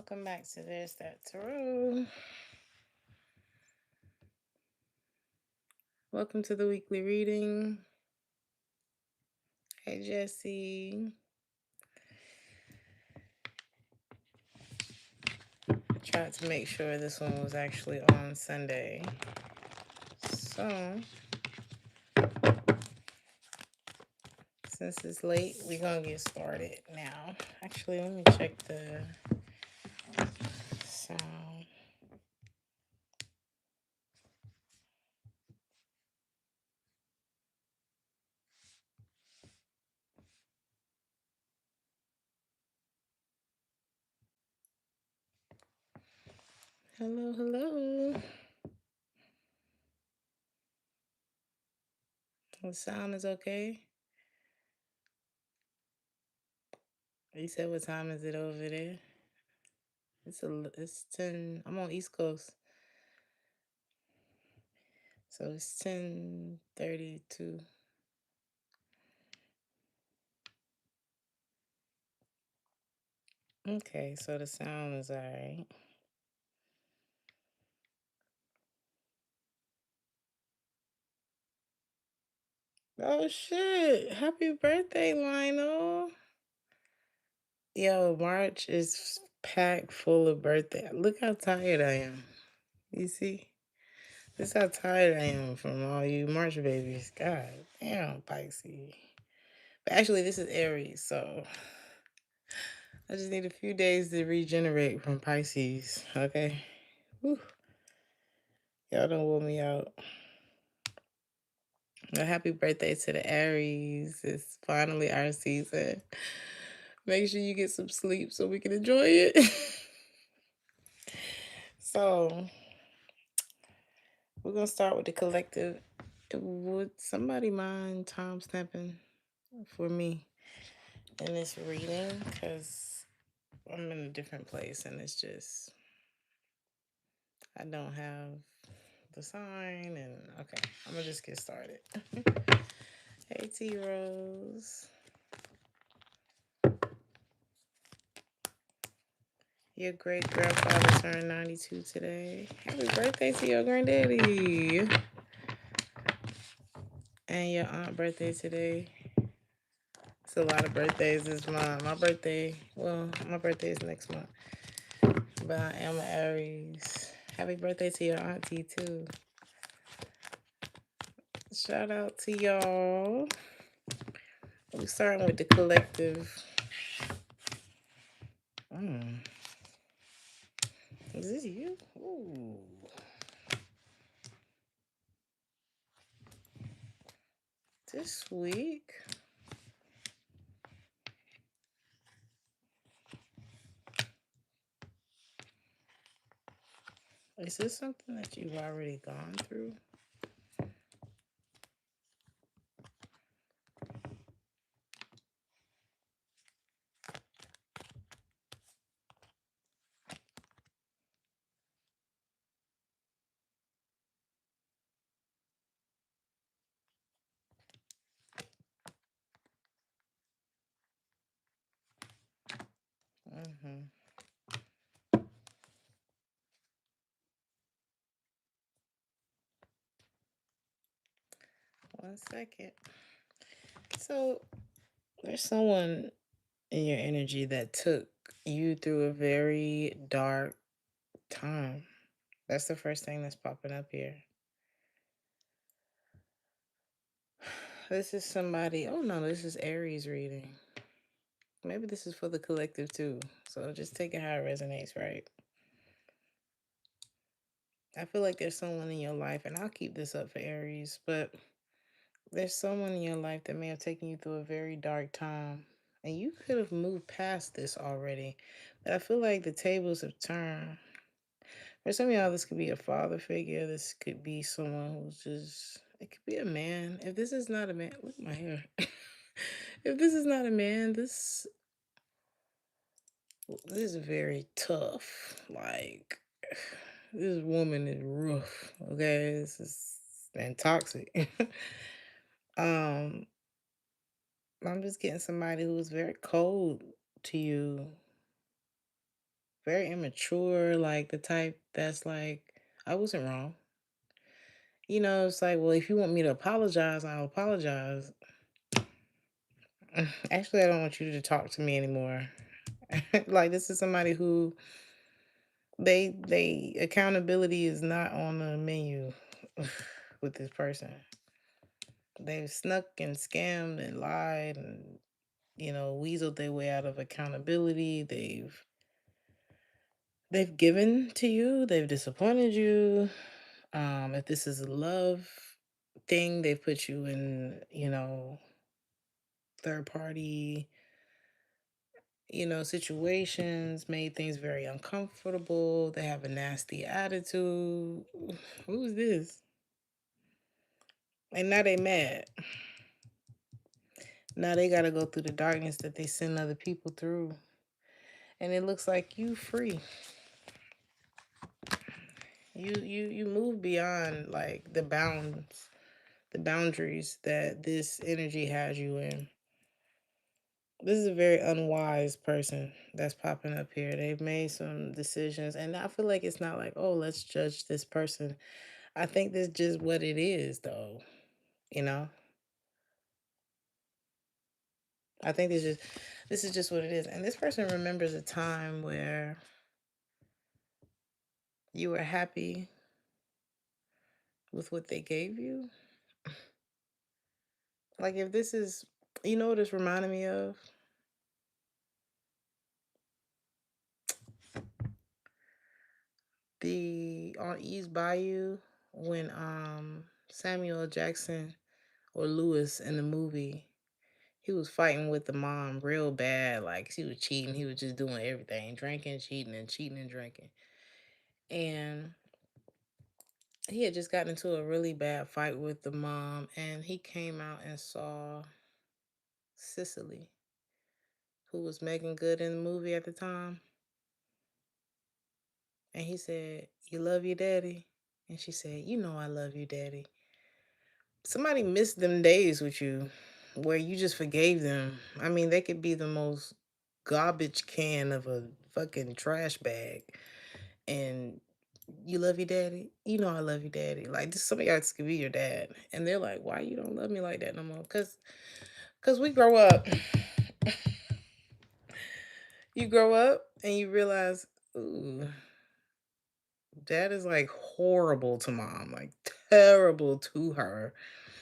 Welcome back to Theresthattarot. Welcome to the weekly reading. Hey, Jesse. I tried to make sure this one was actually on Sunday. So, since it's late, we're going to get started now. Actually, let me check the sound. Hello, hello. The sound is okay? You said what time is it over there? It's 10. I'm on East Coast. So it's 10:32. Okay, so the sound is alright. Oh shit! Happy birthday, Lionel! Yo, March is packed full of birthday. Look how tired I am. You see? This is how tired I am from all you March babies. God damn, Pisces. But actually, this is Aries, so I just need a few days to regenerate from Pisces. Okay? Whew. Y'all don't wear me out. A happy birthday to the Aries. It's finally our season. Make sure you get some sleep so we can enjoy it. So, we're going to start with the collective. Would somebody mind time stamping for me in this reading? Because I'm in a different place and it's just, I don't have the sign. And okay, I'm going to just get started. Hey, T Rose. Your great grandfather turned 92 today. Happy birthday to your granddaddy. And your aunt birthday today. It's a lot of birthdays this month. My birthday is next month. But I am an Aries. Happy birthday to your auntie too. Shout out to y'all. We're starting with the collective. Is this you? Ooh. This week. Is this something that you've already gone through? Mm-hmm. 1 second. So there's someone in your energy that took you through a very dark time. That's the first thing that's popping up here. This is somebody, oh no, this is Aries reading. Maybe this is for the collective too. So just take it how it resonates, right? I feel like there's someone in your life, and I'll keep this up for Aries, but there's someone in your life that may have taken you through a very dark time. And you could have moved past this already. But I feel like the tables have turned. For some of y'all, this could be a father figure. This could be someone who's just, it could be a man. If this is not a man, look at my hair. If this is not a man, this is very tough. Like, this woman is rough. Okay, this is and toxic. I'm just getting somebody who is very cold to you. very immature, like the type that's like, I wasn't wrong. It's like, well, if you want me to apologize, I'll apologize. Actually, I don't want you to talk to me anymore. Like, this is somebody who they accountability is not on the menu with this person. They've snuck and scammed and lied and weaseled their way out of accountability. They've given to you, they've disappointed you. If this is a love thing, they've put you in, third party, situations, made things very uncomfortable. They have a nasty attitude. Who's this? And now they mad. Now they gotta go through the darkness that they send other people through. And it looks like you free. You move beyond like the boundaries that this energy has you in. This is a very unwise person that's popping up here. They've made some decisions, and I feel like it's not like, oh, let's judge this person. I think this just what it is, though. You know, I think this is just what it is. And this person remembers a time where you were happy with what they gave you. Like if this is, what this reminded me of? The on East Bayou when Samuel Jackson or Lewis in the movie, he was fighting with the mom real bad. Like she was cheating. He was just doing everything, drinking, cheating and drinking. And he had just gotten into a really bad fight with the mom. And he came out and saw Cicely, who was making good in the movie at the time. And he said, "You love your daddy?" And she said, "You know I love you, daddy." Somebody missed them days with you where you just forgave them. I mean, they could be the most garbage can of a fucking trash bag. And you love your daddy? You know I love you, daddy. Like this somebody else could be your dad. And they're like, why you don't love me like that no more? Cause we grow up. You grow up and you realize, ooh, dad is like horrible to mom, like terrible to her.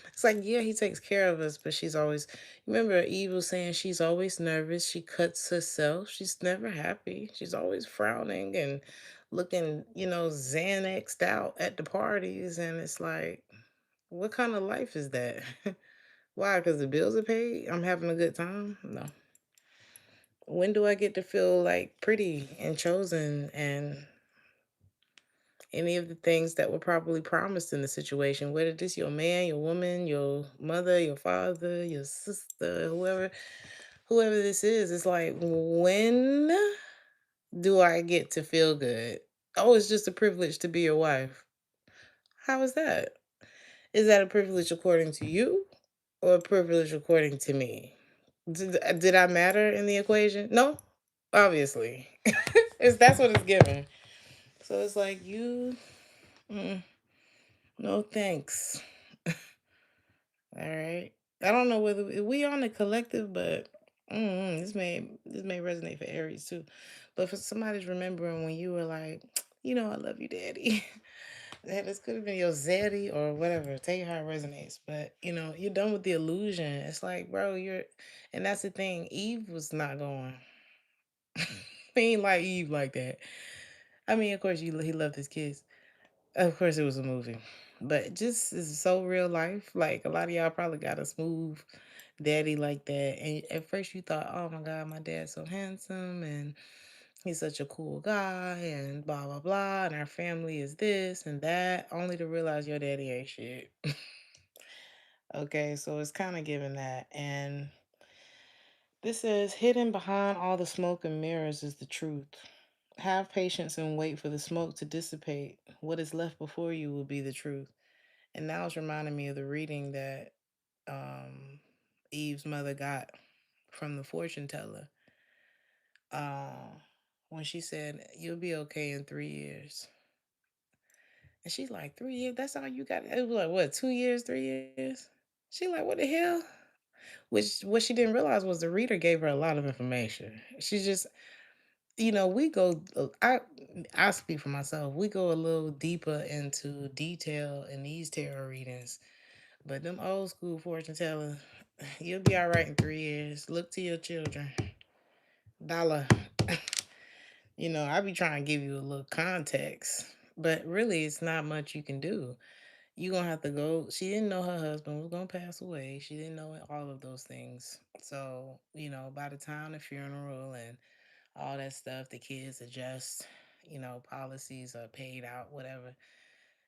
It's like, yeah, he takes care of us, but she's always, remember, Eve was saying she's always nervous. She cuts herself. She's never happy. She's always frowning and looking, Xanaxed out at the parties. And it's like, what kind of life is that? Why? Because the bills are paid? I'm having a good time? No. When do I get to feel like pretty and chosen and any of the things that were probably promised in the situation, whether this your man, your woman, your mother, your father, your sister, whoever this is, it's like, when do I get to feel good? Oh, it's just a privilege to be your wife. How is that? Is that a privilege according to you or a privilege according to me? Did I matter in the equation? No, obviously. That's what it's given. So it's like mm, no thanks. All right. I don't know whether we on the collective, but this may resonate for Aries too. But for somebody's remembering when you were like, I love you, daddy. This could have been your zaddy or whatever. Tell you how it resonates. But you're done with the illusion. It's like, bro, and that's the thing. Eve was not going. He ain't like Eve like that. I mean, of course, he loved his kids. Of course, it was a movie, but just is so real life. Like a lot of y'all probably got a smooth daddy like that, and at first you thought, "Oh my God, my dad's so handsome, and he's such a cool guy, and blah blah blah, and our family is this and that," only to realize your daddy ain't shit. Okay, so it's kind of giving that, and this says, "Hidden behind all the smoke and mirrors is the truth. Have patience and wait for the smoke to dissipate. What is left before you will be the truth." And now it's reminding me of the reading that um, Eve's mother got from the fortune teller. Uh, when she said, "You'll be okay in 3 years." And she's like, 3 years? That's all you got? It was like, what, 2 years, 3 years? She like, what the hell? Which what she didn't realize was the reader gave her a lot of information. She just, we go. I speak for myself. We go a little deeper into detail in these tarot readings, but them old school fortune tellers, you'll be all right in 3 years. Look to your children. Dollar. I be trying to give you a little context, but really, it's not much you can do. You gonna have to go. She didn't know her husband was gonna pass away. She didn't know all of those things. So, by the time the funeral and all that stuff, the kids adjust, policies are paid out, whatever.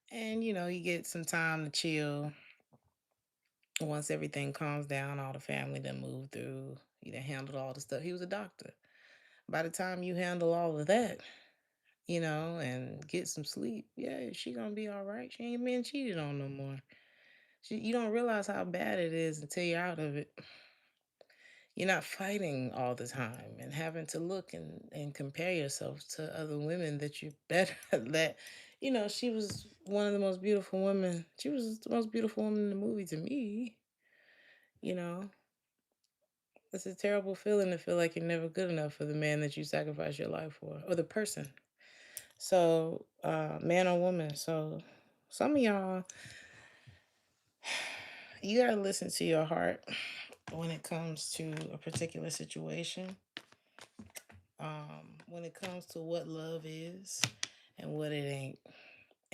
And you get some time to chill. Once everything calms down, all the family that moved through, he done handled all the stuff. He was a doctor. By the time you handle all of that, and get some sleep, yeah, she gonna be all right. She ain't being cheated on no more. You don't realize how bad it is until you're out of it. You're not fighting all the time and having to look and compare yourself to other women that you better that she was one of the most beautiful women. She was the most beautiful woman in the movie to me. you know it's a terrible feeling to feel like you're never good enough for the man that you sacrifice your life for, or the person. So man or woman. So some of y'all, you gotta listen to your heart when it comes to a particular situation, when it comes to what love is and what it ain't,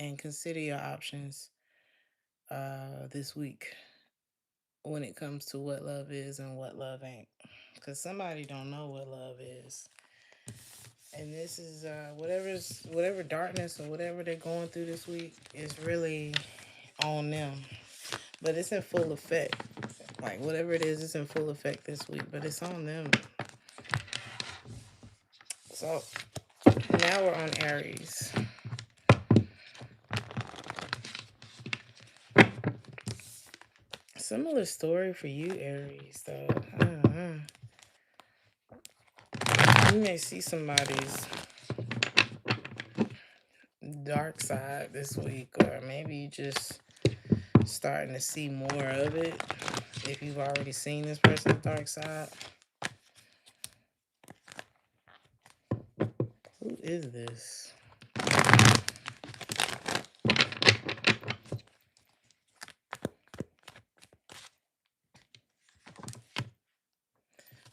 and consider your options this week when it comes to what love is and what love ain't, because somebody don't know what love is. And this is whatever darkness or whatever they're going through this week is really on them, but it's in full effect. Like whatever it is, it's in full effect this week, but it's on them. So now we're on Aries. Similar story for you, Aries, though. You may see somebody's dark side this week, or maybe you just starting to see more of it if you've already seen this person's dark side. Who is this?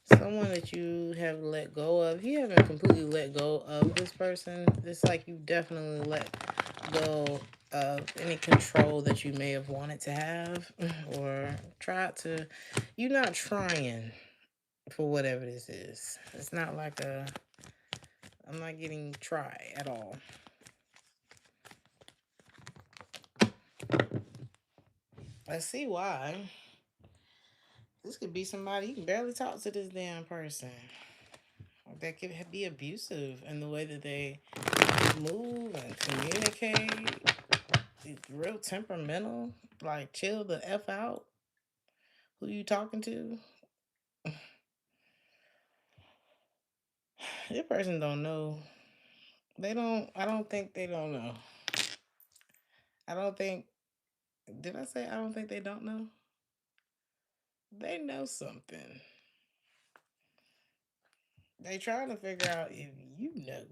Someone that you have let go of. You haven't completely let go of this person. It's like you definitely let go of any control that you may have wanted to have or tried to. You're not trying for whatever this is. It's not like I'm not getting try at all. I see why. This could be somebody you can barely talk to this damn person. That could be abusive in the way that they move and communicate. It's real temperamental. Like chill the F out. Who you talking to? This person don't know. They don't. I don't think they don't know. I don't think. Did I say I don't think they don't know? They know something. They trying to figure out if you know.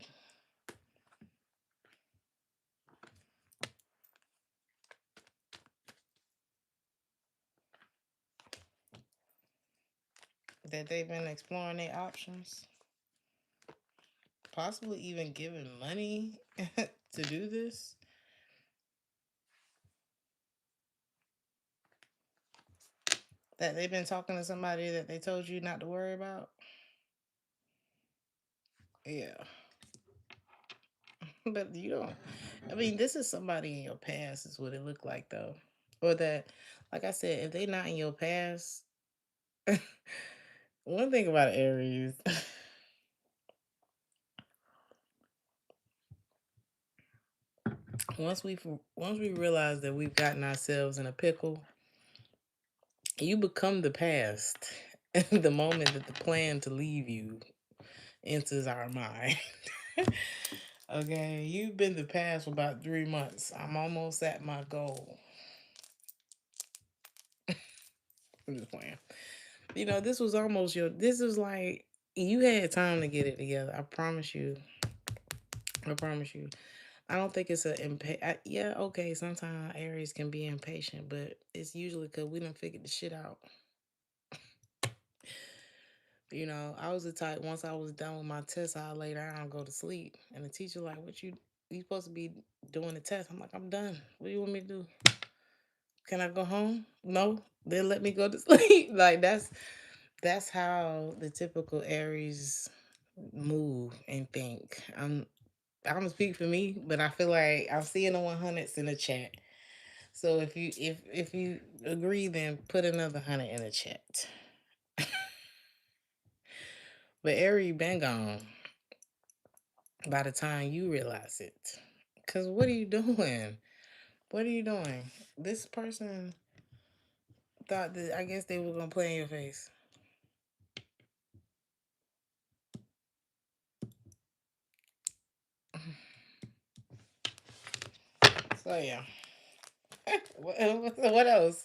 That they've been exploring their options, possibly even giving money to do this. That they've been talking to somebody that they told you not to worry about. Yeah. But you don't. I mean, this is somebody in your past, is what it looked like, though. Or that, like I said, if they not in your past, one thing about Aries, once we realize that we've gotten ourselves in a pickle, you become the past. The moment that the plan to leave you enters our mind. Okay, you've been the past for about 3 months. I'm almost at my goal. I'm just playing. This was almost your. This is like you had time to get it together. I promise you. I promise you. I don't think it's a yeah, okay. Sometimes Aries can be impatient, but it's usually because we done figured the shit out. I was the type. Once I was done with my test, I lay down and go to sleep. And the teacher like, "What you supposed to be doing the test?" I'm like, "I'm done. What do you want me to do? Can I go home? No. Then let me go to sleep." Like that's how the typical Aries move and think. I'm gonna speak for me, but I feel like I'm seeing the 100s in the chat. So if you agree, then put another 100 in the chat. But Aries been gone by the time you realize it. Cause what are you doing? What are you doing? This person thought that I guess they were gonna play in your face. So yeah. What else?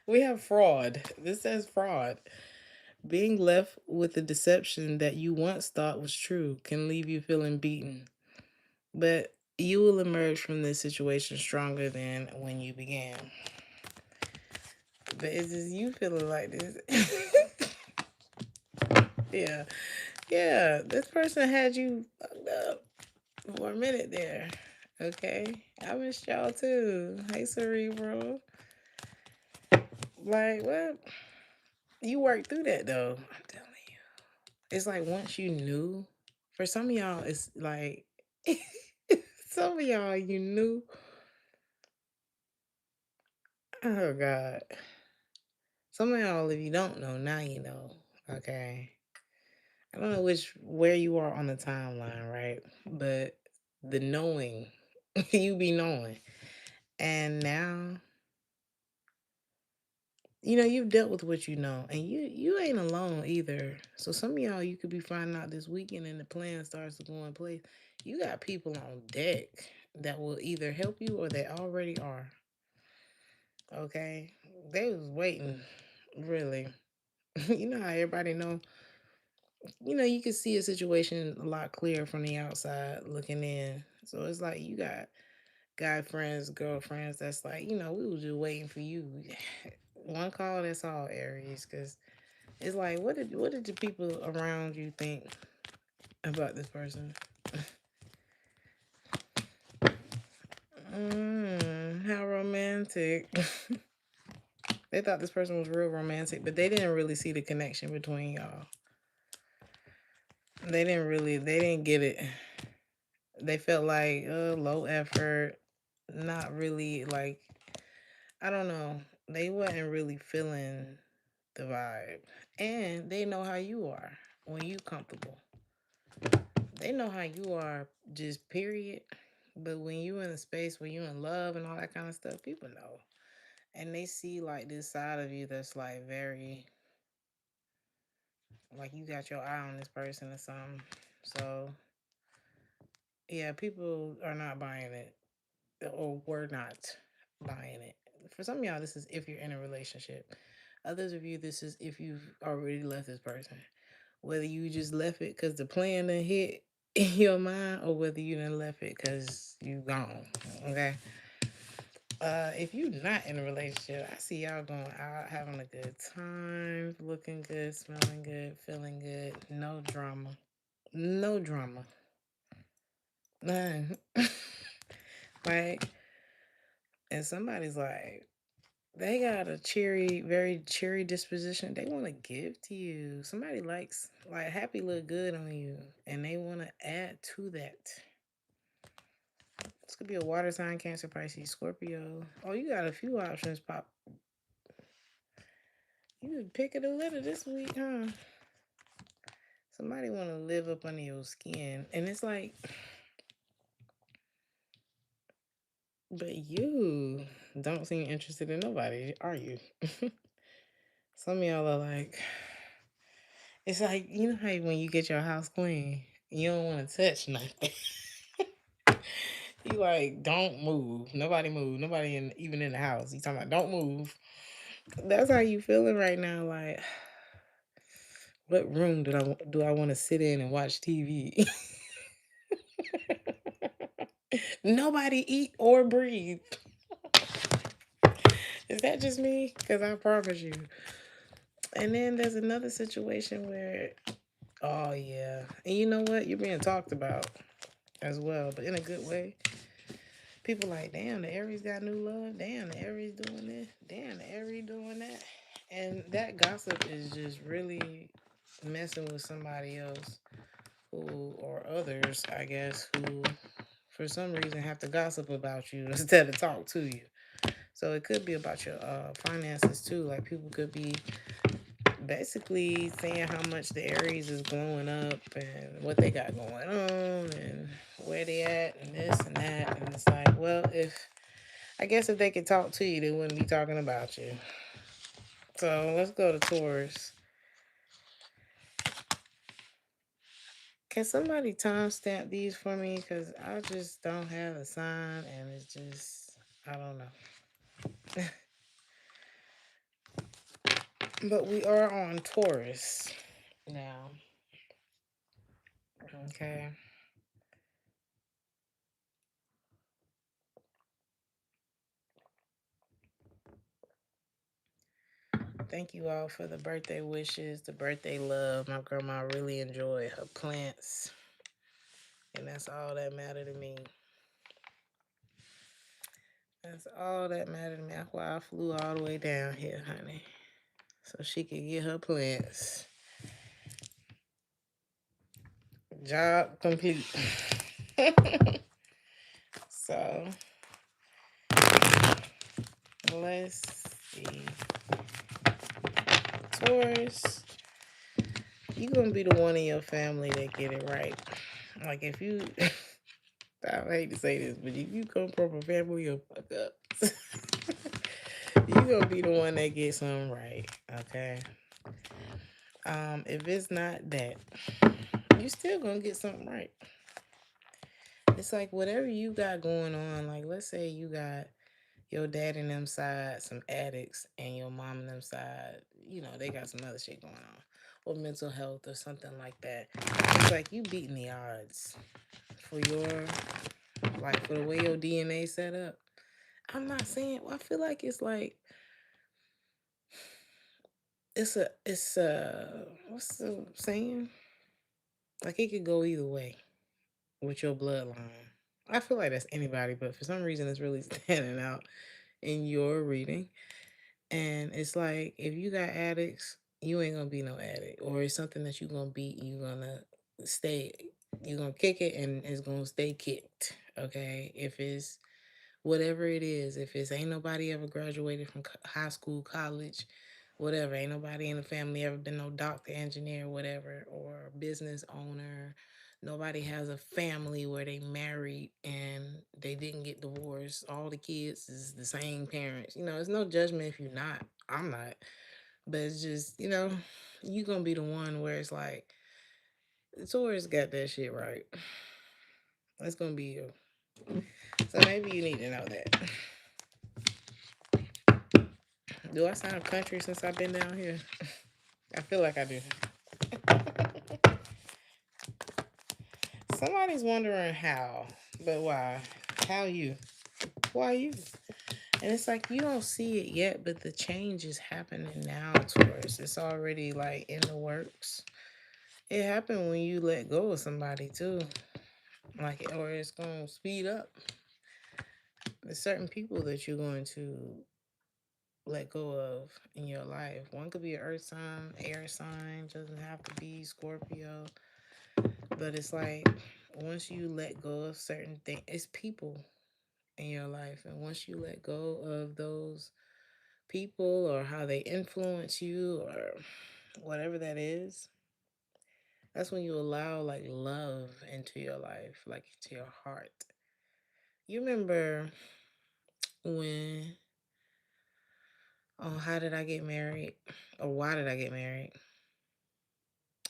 We have fraud. This says fraud. Being left with the deception that you once thought was true can leave you feeling beaten. But you will emerge from this situation stronger than when you began. But it's just you feeling like this. Yeah. Yeah. This person had you fucked up for a minute there. Okay. I missed y'all too. Hey, Cerebral. Like, what? You worked through that though. I'm telling you. It's like once you knew, for some of y'all, it's like, some of y'all, you knew. Oh, God. Some of y'all, if you don't know, now you know. Okay. I don't know where you are on the timeline, right? But the knowing, you be knowing. And now, you've dealt with what you know. And you ain't alone either. So some of y'all, you could be finding out this weekend and the plan starts to go in place. You got people on deck that will either help you or they already are. Okay? They was waiting, really. You know how everybody know, you can see a situation a lot clearer from the outside looking in. So it's like you got guy friends, girlfriends that's like, we was just waiting for you. One call, that's all, Aries, because it's like, what did the people around you think about this person? How romantic. They thought this person was real romantic, but they didn't really see the connection between y'all. They didn't get it. They felt like low effort, not really like, I don't know. They wasn't really feeling the vibe. And they know how you are when you comfortable. They know how you are just period. But when you in a space where you in love and all that kind of stuff, people know. And they see like this side of you that's like very like you got your eye on this person or something. So yeah, people are not buying it. Or were not buying it. For some of y'all, this is if you're in a relationship. Others of you, this is if you've already left this person. Whether you just left it because the plan done hit in your mind, or whether you done left it because you gone. Okay. If you're not in a relationship, I see y'all going out having a good time, looking good, smelling good, feeling good. No drama. No drama. None. Like, and somebody's like, they got a cheery, very cheery disposition. They want to give to you. Somebody likes, like, happy look good on you, and they want to add to that. This could be a water sign, Cancer, Pisces, Scorpio. Oh, you got a few options pop. You could pick it a little this week, huh? Somebody want to live up under your skin, and it's like, but you don't seem interested in nobody, are you? Some of y'all are like, It's like, you know how when you get your house clean, you don't want to touch nothing. You like, don't move. Nobody move. Nobody even in the house. You talking about don't move. That's how you feeling right now. Like, what room do I want to sit in and watch TV? Nobody eat or breathe. Is that just me? Because I promise you. And then there's another situation where, oh yeah, and you know what? You're being talked about as well, but in a good way. People like, damn, the Aries got new love. Damn, the Aries doing this. Damn, the Aries doing that. And that gossip is just really messing with somebody else who, or others, I guess, who for some reason have to gossip about you instead of talk to you. So it could be about your finances too. Like people could be basically saying how much the Aries is blowing up and what they got going on and where they at and this and that. And it's like, well, if they could talk to you, they wouldn't be talking about you. So let's go to Taurus. Can somebody timestamp these for me? Because I just don't have a sign and it's just, I don't know. But we are on Taurus now. Okay. Thank you all for the birthday wishes, the birthday love. My grandma really enjoyed her plants, and that's all that mattered to me. That's all that mattered to me. That's why I flew all the way down here, honey, so she could get her plants. Job complete. So let's see. Taurus, you gonna be the one in your family that get it right. Like if you, I hate to say this, but if you come from a family of fuck ups, you gonna be the one that gets something right. Okay. If it's not that, you still gonna get something right. It's like whatever you got going on. Like let's say you got your dad and them side some addicts, and your mom and them side, they got some other shit going on, or mental health or something like that. It's like you beating the odds for for the way your DNA set up. I'm not saying. Well, I feel like it's like it's a what's the saying? Like it could go either way with your bloodline. I feel like that's anybody, but for some reason it's really standing out in your reading. And it's like if you got addicts, you ain't gonna be no addict. Or it's something that you gonna beat, stay you're gonna kick it and it's gonna stay kicked. Okay. If it's whatever it is, if it's ain't nobody ever graduated from high school, college, whatever, ain't nobody in the family ever been no doctor, engineer, whatever, or business owner. Nobody has a family where they married and they didn't get divorced. All the kids is the same parents. It's no judgment if you're not. I'm not. But it's just, you gonna be the one where it's like, the Taurus got that shit right. That's gonna be you. So maybe you need to know that. Do I sound country since I've been down here? I feel like I do. Somebody's wondering how, but why? How you? Why you? And it's like you don't see it yet, but the change is happening now, Taurus. It's already like in the works. It happened when you let go of somebody too. Like, or it's gonna speed up. There's certain people that you're going to let go of in your life. One could be an earth sign, air sign, doesn't have to be Scorpio. But it's like once you let go of certain things, it's people in your life. And once you let go of those people or how they influence you or whatever that is, that's when you allow like love into your life, like into your heart. You remember when, oh, how did I get married? Or why did I get married?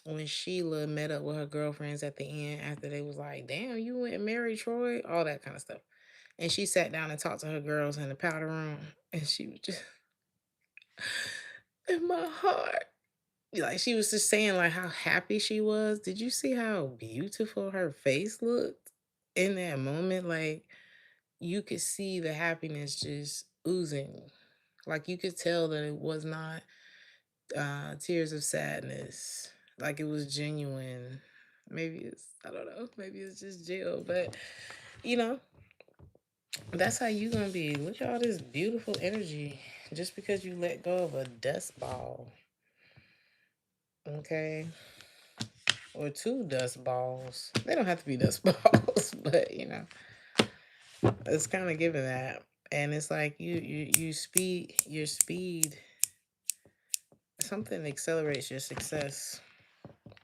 when Sheila met up with her girlfriends at the end after they was like, damn, you went and married Troy, all that kind of stuff. And she sat down and talked to her girls in the powder room, and she was just in my heart. Like she was just saying like how happy she was. Did you see how beautiful her face looked in that moment? Like you could see the happiness just oozing. Like you could tell that it was not tears of sadness. Like it was genuine. Maybe it's I don't know. Maybe it's just jail, but you know that's how you gonna be. Look at all this beautiful energy. Just because you let go of a dust ball, okay, or two dust balls. They don't have to be dust balls, but it's kind of given that. And it's like you speed your speed. Something accelerates your success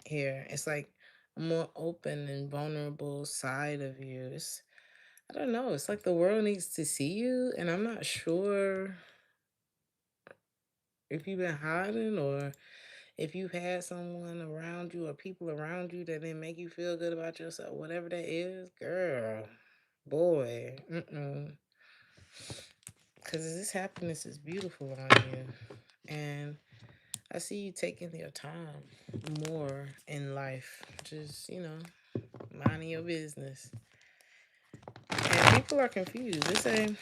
here. It's like a more open and vulnerable side of you. I don't know. It's like the world needs to see you, and I'm not sure if you've been hiding or if you've had someone around you or people around you that didn't make you feel good about yourself, whatever that is, girl, boy, because this happiness is beautiful on you, and I see you taking your time more in life, just minding your business. And people are confused. They say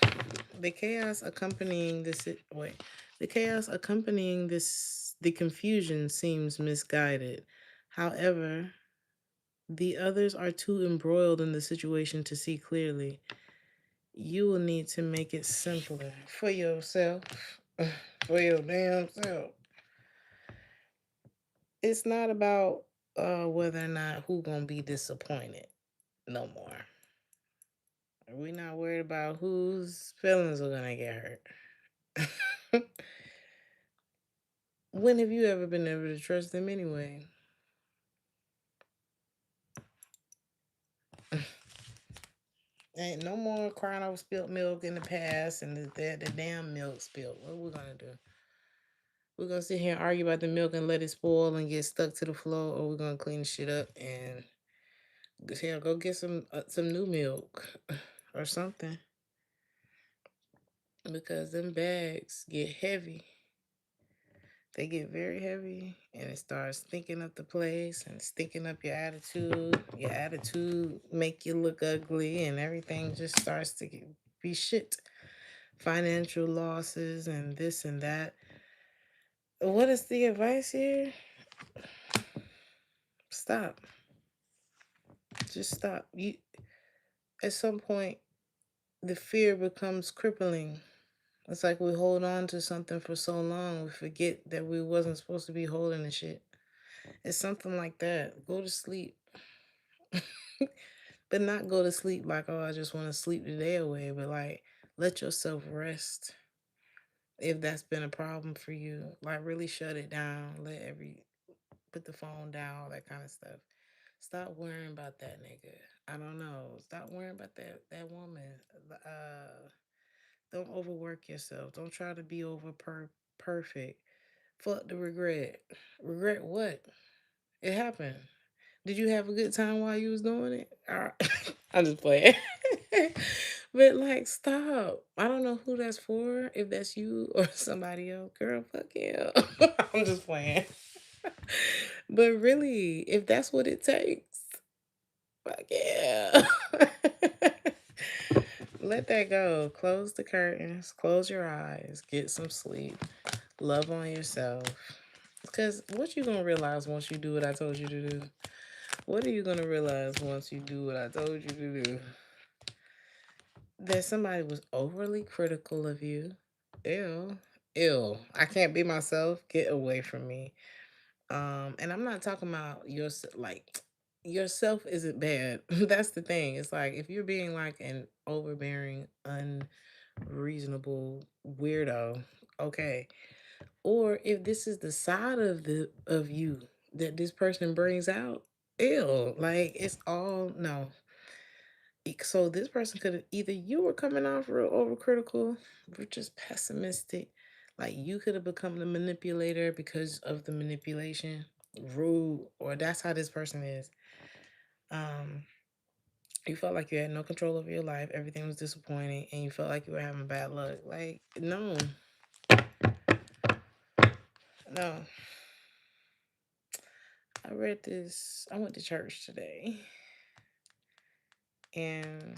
the chaos accompanying this. Wait, the chaos accompanying the confusion seems misguided. However, the others are too embroiled in the situation to see clearly. You will need to make it simpler for yourself, for your damn self. It's not about whether or not who gonna be disappointed no more. We're not worried about whose feelings are gonna get hurt. When have you ever been able to trust them anyway? Ain't no more crying over spilled milk in the past and the damn milk spilled. What we gonna do? We're gonna sit here and argue about the milk and let it spoil and get stuck to the floor, or we're gonna clean the shit up and hell, go get some new milk or something, because them bags get heavy. They get very heavy, and it starts stinking up the place and stinking up your attitude. Your attitude make you look ugly, and everything just starts to be shit. Financial losses and this and that. What is the advice here? Stop. Just stop. You at some point the fear becomes crippling. It's like we hold on to something for so long we forget that we wasn't supposed to be holding the shit. It's something like that. Go to sleep. But not go to sleep like, oh, I just want to sleep the day away, but like let yourself rest. If that's been a problem for you, like really shut it down. Put the phone down, all that kind of stuff. Stop worrying about that nigga. I don't know. Stop worrying about that woman. Uh, don't overwork yourself. Don't try to be perfect. Fuck the regret. Regret what? It happened. Did you have a good time while you was doing it? All right. I'm just playing. But like, stop. I don't know who that's for. If that's you or somebody else, girl, fuck yeah. I'm just playing. But really, if that's what it takes, fuck yeah. Let that go. Close the curtains. Close your eyes. Get some sleep. Love on yourself. Because what you gonna realize once you do what I told you to do? What are you gonna realize once you do what I told you to do? That somebody was overly critical of you. Ew. Ew. I can't be myself. Get away from me. And I'm not talking about yourself isn't bad. That's the thing. It's like if you're being like an overbearing, unreasonable weirdo, okay. Or if this is the side of you that this person brings out, ew. Like it's all no. So this person could have either you were coming off real overcritical, or just pessimistic. Like you could have become the manipulator because of the manipulation. rude, or that's how this person is. Um, you felt like you had no control over your life, everything was disappointing, and you felt like you were having bad luck. Like, no, no. I read this. I went to church today, and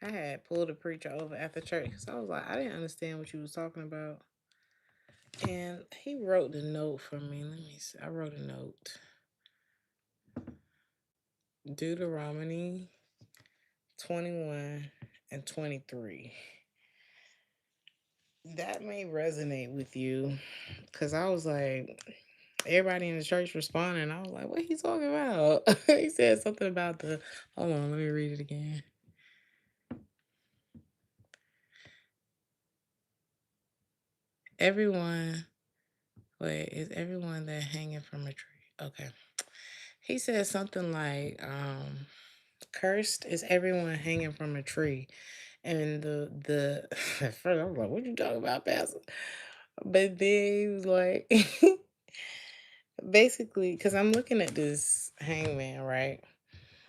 I had pulled a preacher over after church because I was like, I didn't understand what you was talking about. And he wrote the note for me. Let me see. I wrote a note. Deuteronomy 21 and 23. That may resonate with you because I was like, everybody in the church responding. I was like, what he talking about? He said something about the, hold on, let me read it again. Everyone, wait, is everyone that hanging from a tree? Okay. He said something like, cursed is everyone hanging from a tree. And the at first I was like, what you talking about, Pastor? But then he was like, basically, because I'm looking at this hangman, right?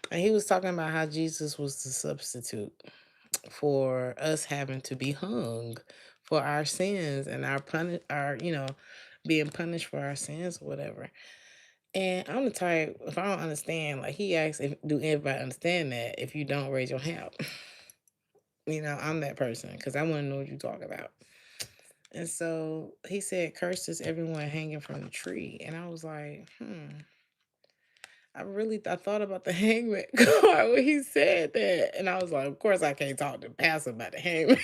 And he was talking about how Jesus was the substitute for us having to be hung for our sins and our being punished for our sins or whatever. And I'm the type, if I don't understand, like he asked, if do everybody understand that? If you don't, raise your hand. I'm that person because I want to know what you talk about. And so he said, cursed is everyone hanging from the tree. And I was like, I thought about the hangman card when he said that. And I was like, of course I can't talk to Pastor about the hangman.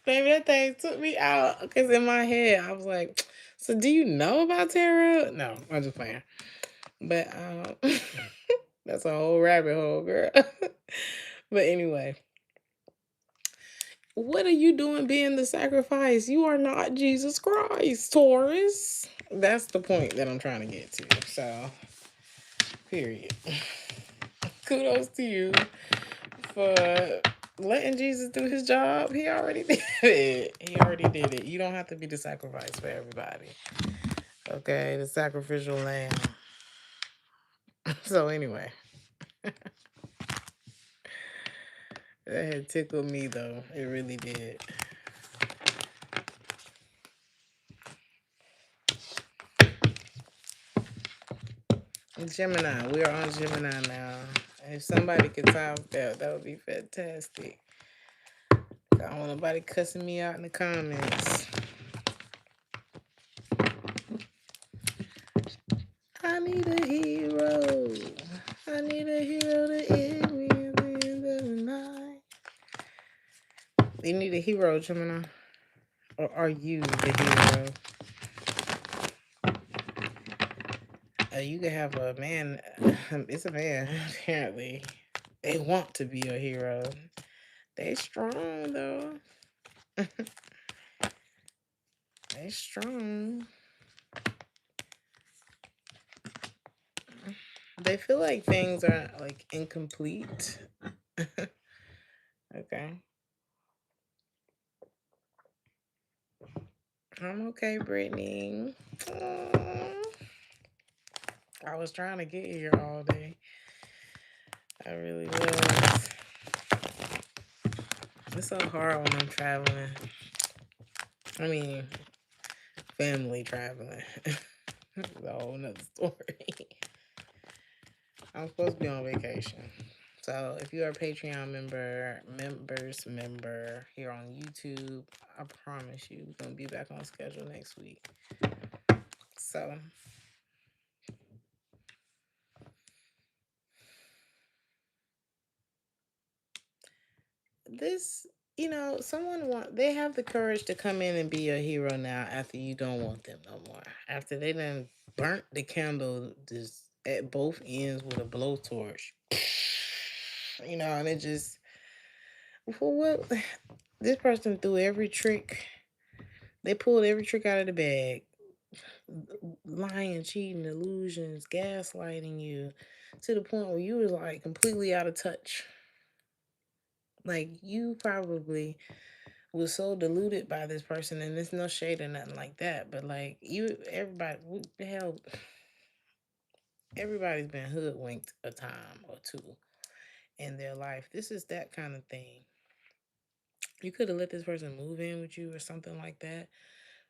Baby, that thing took me out because in my head I was like, so do you know about tarot? No, I'm just playing. But that's a whole rabbit hole, girl. But anyway, what are you doing being the sacrifice? You are not Jesus Christ, Taurus. That's the point that I'm trying to get to. So, period. Kudos to you for letting Jesus do his job. He already did it. He already did it. You don't have to be the sacrifice for everybody. Okay, the sacrificial lamb. So anyway, that had tickled me though. It really did. Gemini. We are on Gemini now. If somebody could talk that would be fantastic. I don't want nobody cussing me out in the comments. I need a hero. I need a hero to end me at the end of the night. You need a hero, Gemini? Or are you the hero? You can have a man. It's a man, apparently. They want to be a hero. They strong, though. They strong. They feel like things are like incomplete. Okay. I'm okay, Brittany. Aw. I was trying to get here all day. I really was. It's so hard when I'm traveling. I mean, family traveling. It's a whole nother story. I'm supposed to be on vacation. So if you're a Patreon member here on YouTube, I promise you we're gonna be back on schedule next week. So this, they have the courage to come in and be a hero now after you don't want them no more. After they done burnt the candle just at both ends with a blowtorch. And it just, for what? This person threw every trick. They pulled every trick out of the bag. Lying, cheating, illusions, gaslighting you to the point where you was like completely out of touch. Like you probably was so deluded by this person, and there's no shade or nothing like that. But like everybody, hell, everybody's been hoodwinked a time or two in their life. This is that kind of thing. You could have let this person move in with you or something like that.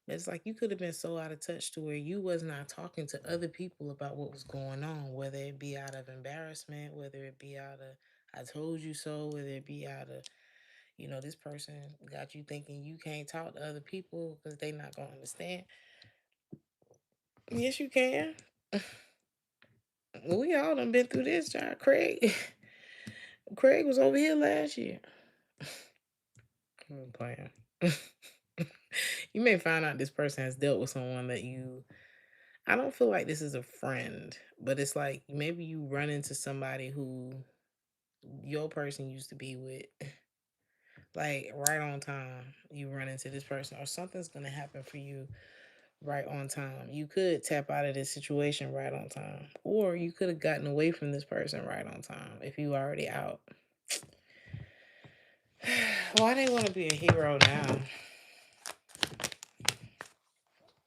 But it's like you could have been so out of touch to where you was not talking to other people about what was going on, whether it be out of embarrassment, whether it be out of I told you so, whether it be out of this person got you thinking you can't talk to other people because they not gonna understand. Yes, you can. We all done been through this, John. Craig. Craig was over here last year. I'm playing. You may find out this person has dealt with someone that you. I don't feel like this is a friend, but it's like maybe you run into somebody who your person used to be with, like right on time. You run into this person, or something's gonna happen for you right on time. You could tap out of this situation right on time, or you could have gotten away from this person right on time if you already out. Why they want to be a hero now?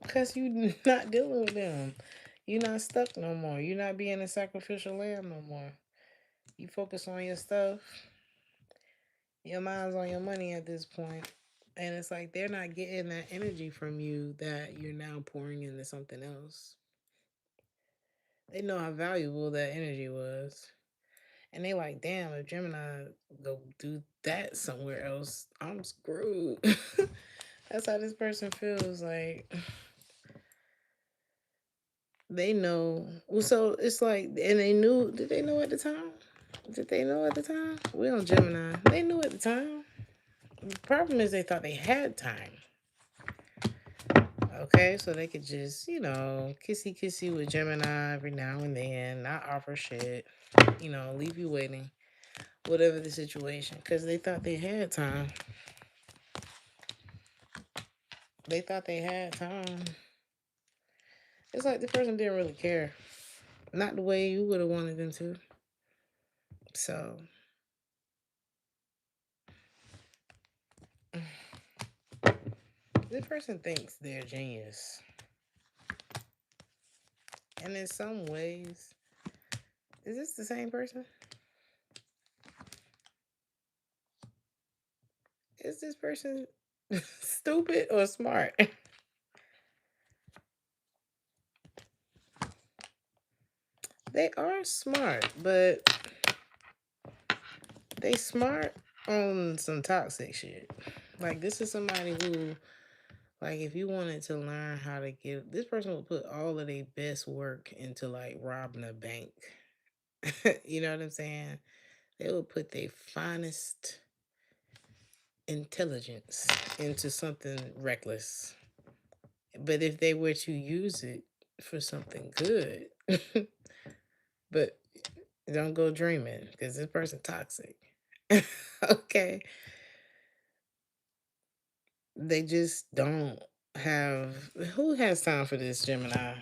Because you not dealing with them. You're not stuck no more. You're not being a sacrificial lamb no more. You focus on your stuff. Your mind's on your money at this point. And it's like they're not getting that energy from you that you're now pouring into something else. They know how valuable that energy was. And they like, damn, if Gemini go do that somewhere else, I'm screwed. That's how this person feels. Like they know. Well, so it's like, and they knew. Did they know at the time? Did they know at the time? We on Gemini. They knew at the time. The problem is they thought they had time. Okay, so they could just, kissy kissy with Gemini every now and then, not offer shit, leave you waiting, whatever the situation, because they thought they had time. They thought they had time. It's like the person didn't really care. Not the way you would have wanted them to. So, this person thinks they're a genius. And in some ways, is this the same person? Is this person stupid or smart? They are smart, but they smart on some toxic shit. Like this is somebody who, like, if you wanted to learn how to give, this person would put all of their best work into like robbing a bank. You know what I'm saying? They would put their finest intelligence into something reckless. But if they were to use it for something good, but don't go dreaming because this person toxic. Okay. They just don't have who has time for this, Gemini?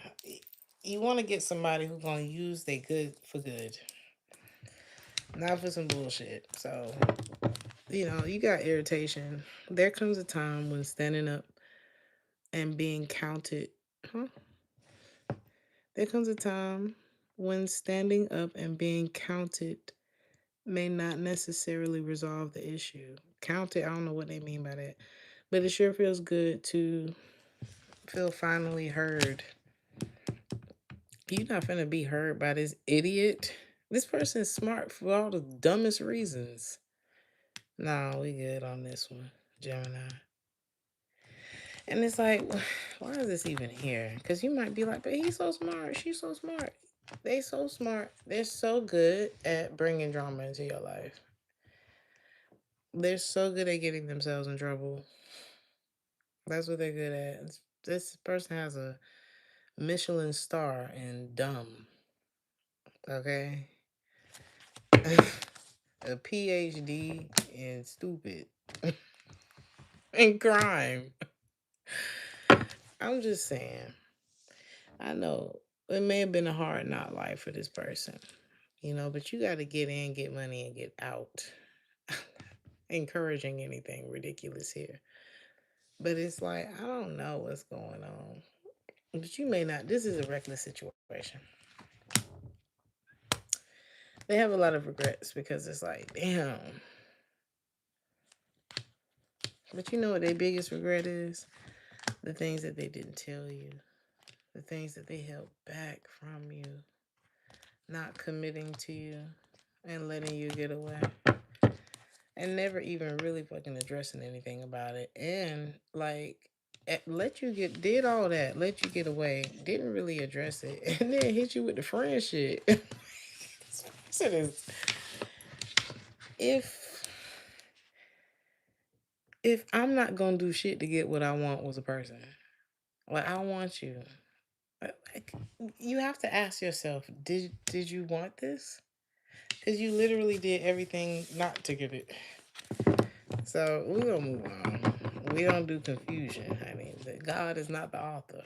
You want to get somebody who's going to use their good for good, not for some bullshit. So, you got irritation. There comes a time when standing up and being counted, huh? There comes a time when standing up and being counted may not necessarily resolve the issue. Counted, I don't know what they mean by that, but it sure feels good to feel finally heard. You're not finna be heard by this idiot. This person's smart for all the dumbest reasons. Nah, we good on this one, Gemini. And it's like, why is this even here? Because you might be like, but he's so smart. She's so smart. They so smart. They're so good at bringing drama into your life. They're so good at getting themselves in trouble. That's what they're good at. This person has a Michelin star in dumb. Okay? A PhD in stupid and crime. I'm just saying. I know it may have been a hard not life for this person, but you got to get in, get money, and get out. encouraging anything ridiculous here. But it's like, I don't know what's going on. But you may not. This is a reckless situation. They have a lot of regrets because it's like, damn. But you know what their biggest regret is? The things that they didn't tell you, the things that they held back from you, not committing to you and letting you get away. And never even really fucking addressing anything about it. And like, let you get, did all that, let you get away, didn't really address it, and then hit you with the friend shit. So this, if if I'm not gonna do shit to get what I want was a person, like I want you. Like, you have to ask yourself, did you want this? Because you literally did everything not to get it. So we're gonna move on. We don't do confusion, honey. God is not the author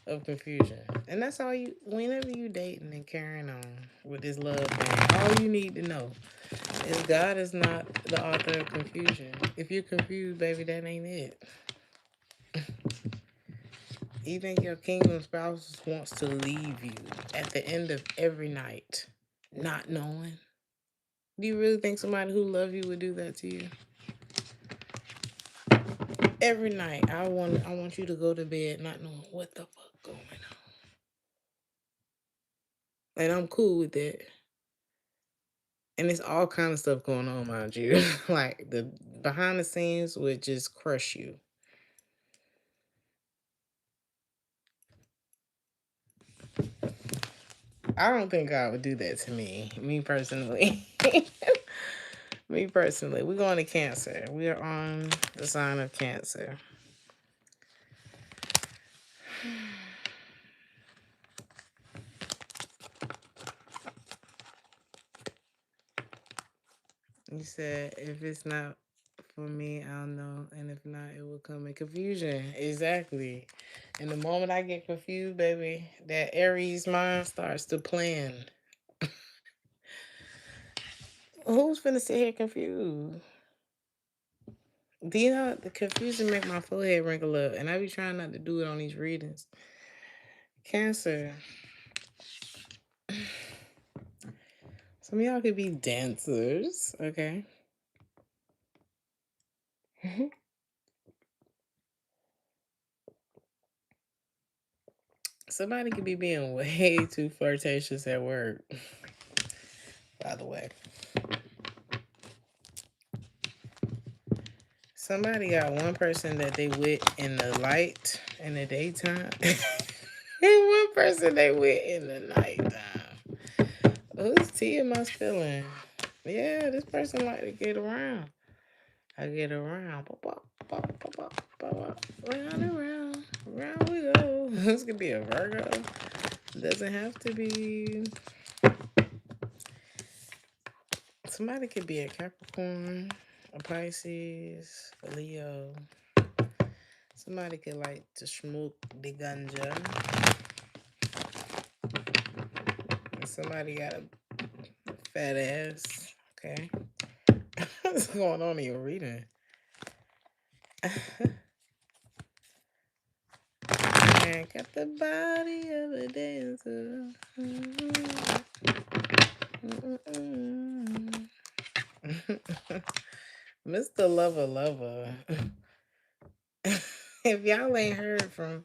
of confusion. And that's all you, whenever you dating and carrying on with this love thing, all you need to know is God is not the author of confusion. If you're confused, baby, that ain't it. Even your kingdom spouse wants to leave you at the end of every night, not knowing. Do you really think somebody who loves you would do that to you? Every night, I want you to go to bed not knowing what the fuck going on. And I'm cool with that. And it's all kind of stuff going on, mind you. Like the behind the scenes would just crush you. I don't think God would do that to me personally. Me personally. We're going to Cancer. We are on the sign of Cancer. You said, if it's not for me, I'll know. And if not, it will come in confusion. Exactly. And the moment I get confused, baby, that Aries mind starts to plan. Who's finna sit here confused? Do you know the confusion make my forehead wrinkle up? And I be trying not to do it on these readings. Cancer. Some of y'all could be dancers, okay? Somebody could be being way too flirtatious at work, by the way. Somebody got one person that they with in the light in the daytime, and one person they with in the nighttime. Whose tea am I spilling? Yeah, this person like to get around. I get around. Round and round. Round we go. This could be a Virgo. Doesn't have to be. Somebody could be a Capricorn, a Pisces, a Leo. Somebody could like to smoke the ganja. And somebody got a fat ass. Okay. What's going on in your reading? Man, got the body of a dancer. Mr. Lover Lover. If y'all ain't heard from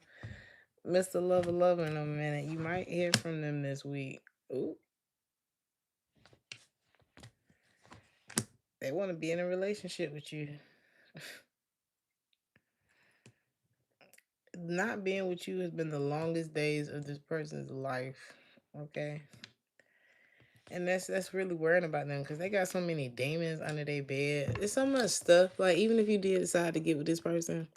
Mr. Lover Lover in a minute, you might hear from them this week. Ooh. They want to be in a relationship with you. Not being with you has been the longest days of this person's life. Okay. And that's really worrying about them because they got so many demons under their bed. There's so much stuff. Like, even if you did decide to get with this person,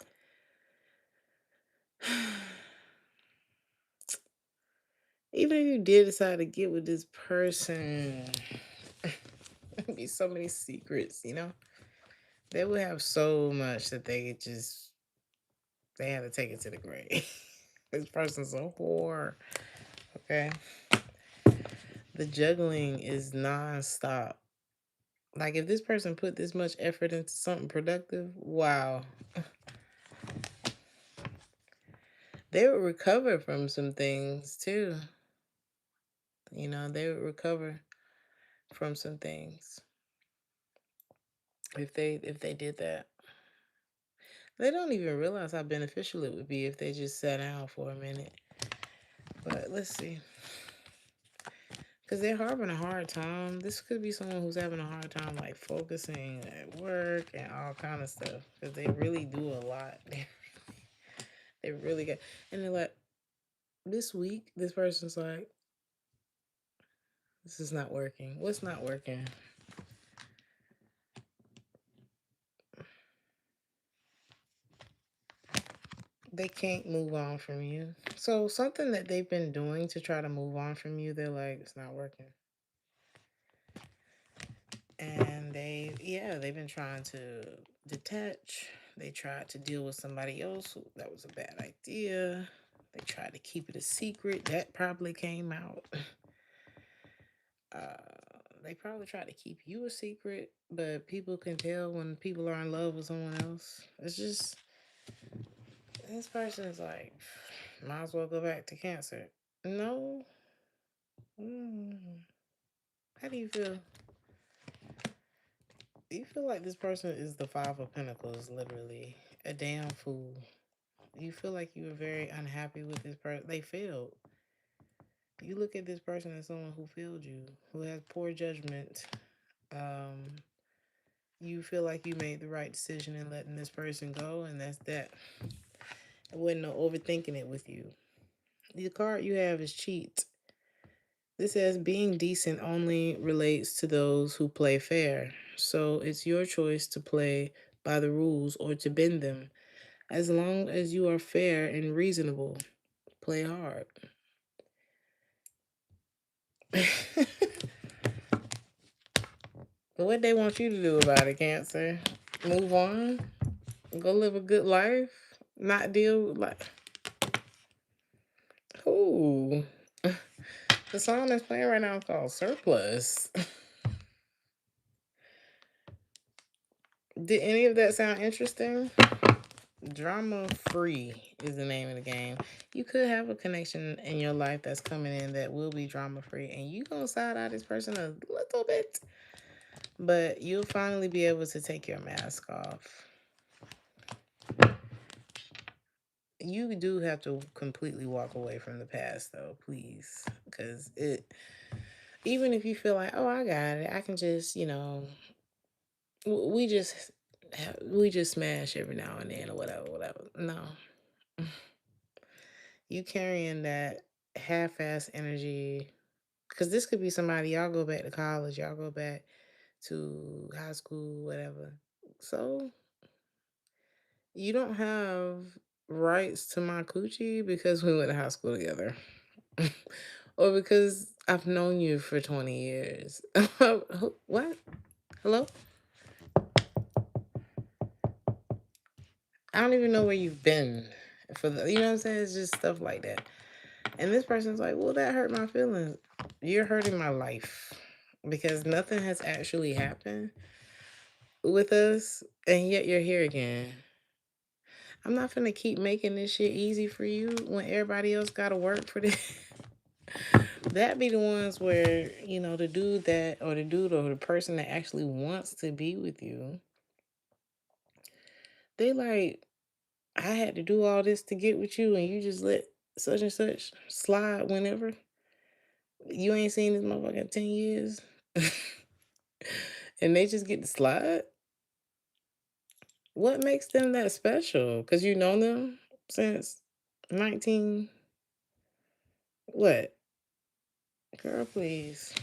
even if you did decide to get with this person, there'd be so many secrets, you know? They would have so much that they had to take it to the grave. This person's a whore. Okay. The juggling is non-stop. Like, if this person put this much effort into something productive, wow. They would recover from some things too. You know, they would recover from some things if they did that. They don't even realize how beneficial it would be if they just sat down for a minute. But let's see. Because they're having a hard time. This could be someone who's having a hard time, like, focusing at work and all kind of stuff. Because they really do a lot. They really get... And they're like, this week, this person's like, this is not working. What's not working? They can't move on from you. So something that they've been doing to try to move on from you, they're like, it's not working. And they've been trying to detach. They tried to deal with somebody else. That was a bad idea. They tried to keep it a secret. That probably came out. Uh, they probably tried to keep you a secret, but people can tell when people are in love with someone else. It's just, this person is like, might as well go back to Cancer. No. How do you feel? Do you feel like this person is the Five of Pentacles, literally? A damn fool. You feel like you were very unhappy with this person. They failed. You look at this person as someone who failed you, who has poor judgment. You feel like you made the right decision in letting this person go, and that's that. It wasn't no overthinking it with you. The card you have is cheat. This says being decent only relates to those who play fair. So it's your choice to play by the rules or to bend them. As long as you are fair and reasonable, play hard. But what they want you to do about it, Cancer? Move on? Go live a good life? Not deal with, like... Ooh. The song that's playing right now is called Surplus. Did any of that sound interesting? Drama free is the name of the game. You could have a connection in your life that's coming in that will be drama free, and you gonna side eye this person a little bit, but you'll finally be able to take your mask off. You do have to completely walk away from the past, though, please, because even if you feel like, oh, I got it, I can just, we just smash every now and then or whatever. No. You carrying that half-ass energy, because this could be somebody, y'all go back to college, y'all go back to high school, whatever. So you don't have rights to my coochie because we went to high school together. Or because I've known you for 20 years. What? Hello? I don't even know where you've been for the, you know what I'm saying? It's just stuff like that. And this person's like, well, that hurt my feelings. You're hurting my life because nothing has actually happened with us, and yet you're here again. I'm not gonna keep making this shit easy for you when everybody else gotta work for this. That be the ones where, the dude or the person that actually wants to be with you, they like, I had to do all this to get with you, and you just let such and such slide whenever. You ain't seen this motherfucker in 10 years. And they just get to slide? What makes them that special? Because you know them since 19... What? Girl, please.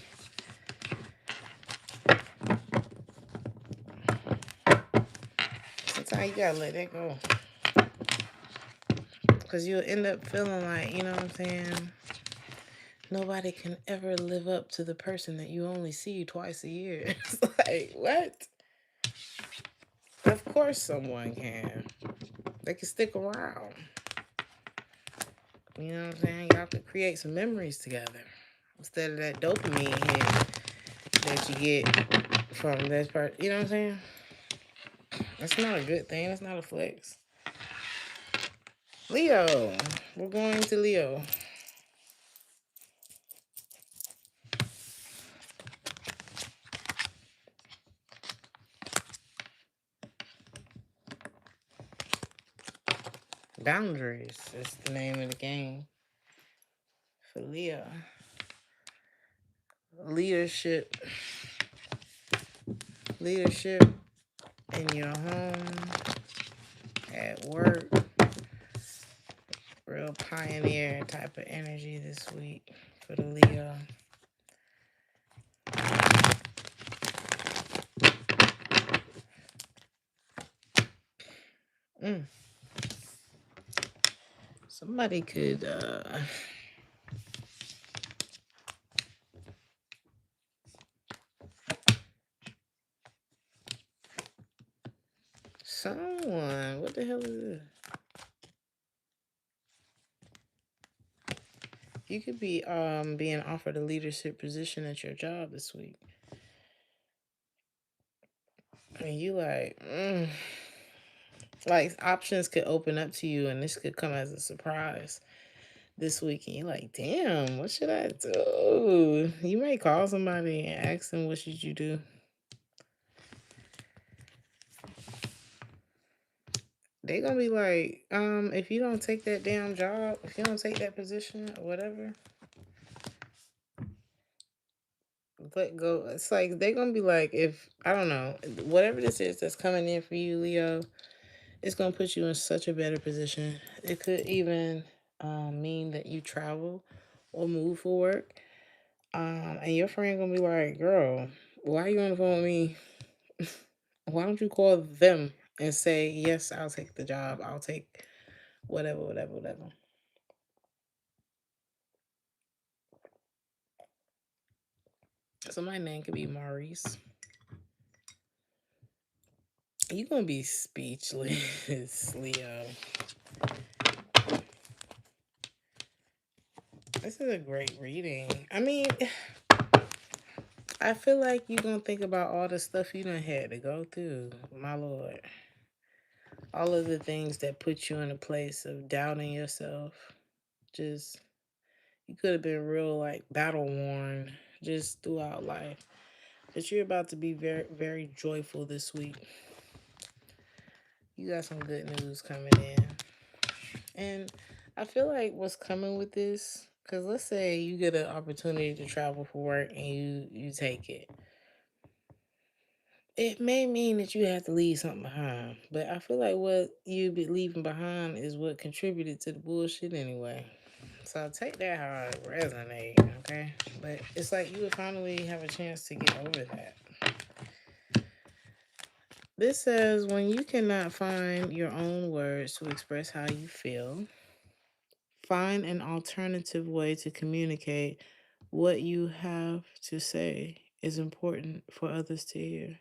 Sometimes you gotta let that go. Because you'll end up feeling like, you know what I'm saying? Nobody can ever live up to the person that you only see twice a year. It's like, what? Of course someone can. They can stick around. You know what I'm saying? Y'all could create some memories together. Instead of that dopamine hit that you get from this part. You know what I'm saying? That's not a good thing. That's not a flex. Leo. We're going to Leo. Boundaries is the name of the game for Leo. Leadership. Leadership in your home, at work. Real pioneer type of energy this week for the Leo. Mm. Somebody could someone, what the hell is this? You could be being offered a leadership position at your job this week. And you like options could open up to you, and this could come as a surprise this week. And you're like, damn, what should I do? You may call somebody and ask them, what should you do? They gonna be like, if you don't take that damn job, if you don't take that position or whatever, let go. It's like they gonna be like, if I don't know, whatever this is that's coming in for you, Leo, it's gonna put you in such a better position. It could even mean that you travel or move for work. And your friend gonna be like, girl, why are you on the phone with me? Why don't you call them and say, yes, I'll take the job. I'll take whatever, whatever, whatever. So my name could be Maurice. You gonna be speechless, Leo. This is a great reading. I mean, I feel like you gonna think about all the stuff you done had to go through, my lord. All of the things that put you in a place of doubting yourself. Just you could have been real like battle worn just throughout life. But you're about to be very, very joyful this week. You got some good news coming in. And I feel like what's coming with this, because let's say you get an opportunity to travel for work and you take it. It may mean that you have to leave something behind, but I feel like what you be leaving behind is what contributed to the bullshit anyway. So take that how it resonate, okay? But it's like you would finally have a chance to get over that. This says when you cannot find your own words to express how you feel, find an alternative way to communicate what you have to say is important for others to hear.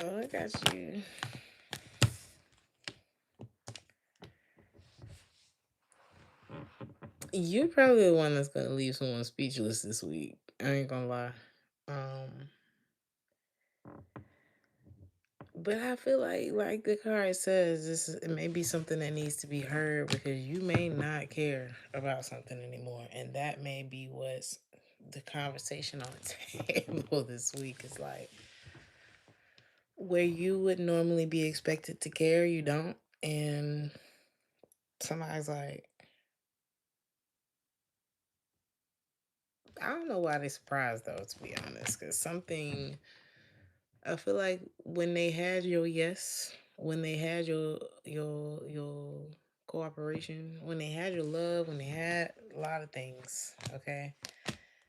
Oh, I got you. You're probably the one that's gonna leave someone speechless this week. I ain't gonna lie. Um, but I feel like the card says, it may be something that needs to be heard because you may not care about something anymore, and that may be what's the conversation on the table this week is like. Where you would normally be expected to care, you don't, and somebody's like, I don't know why they surprised though, to be honest, because something I feel like when they had your yes, when they had your cooperation, when they had your love, when they had a lot of things, okay,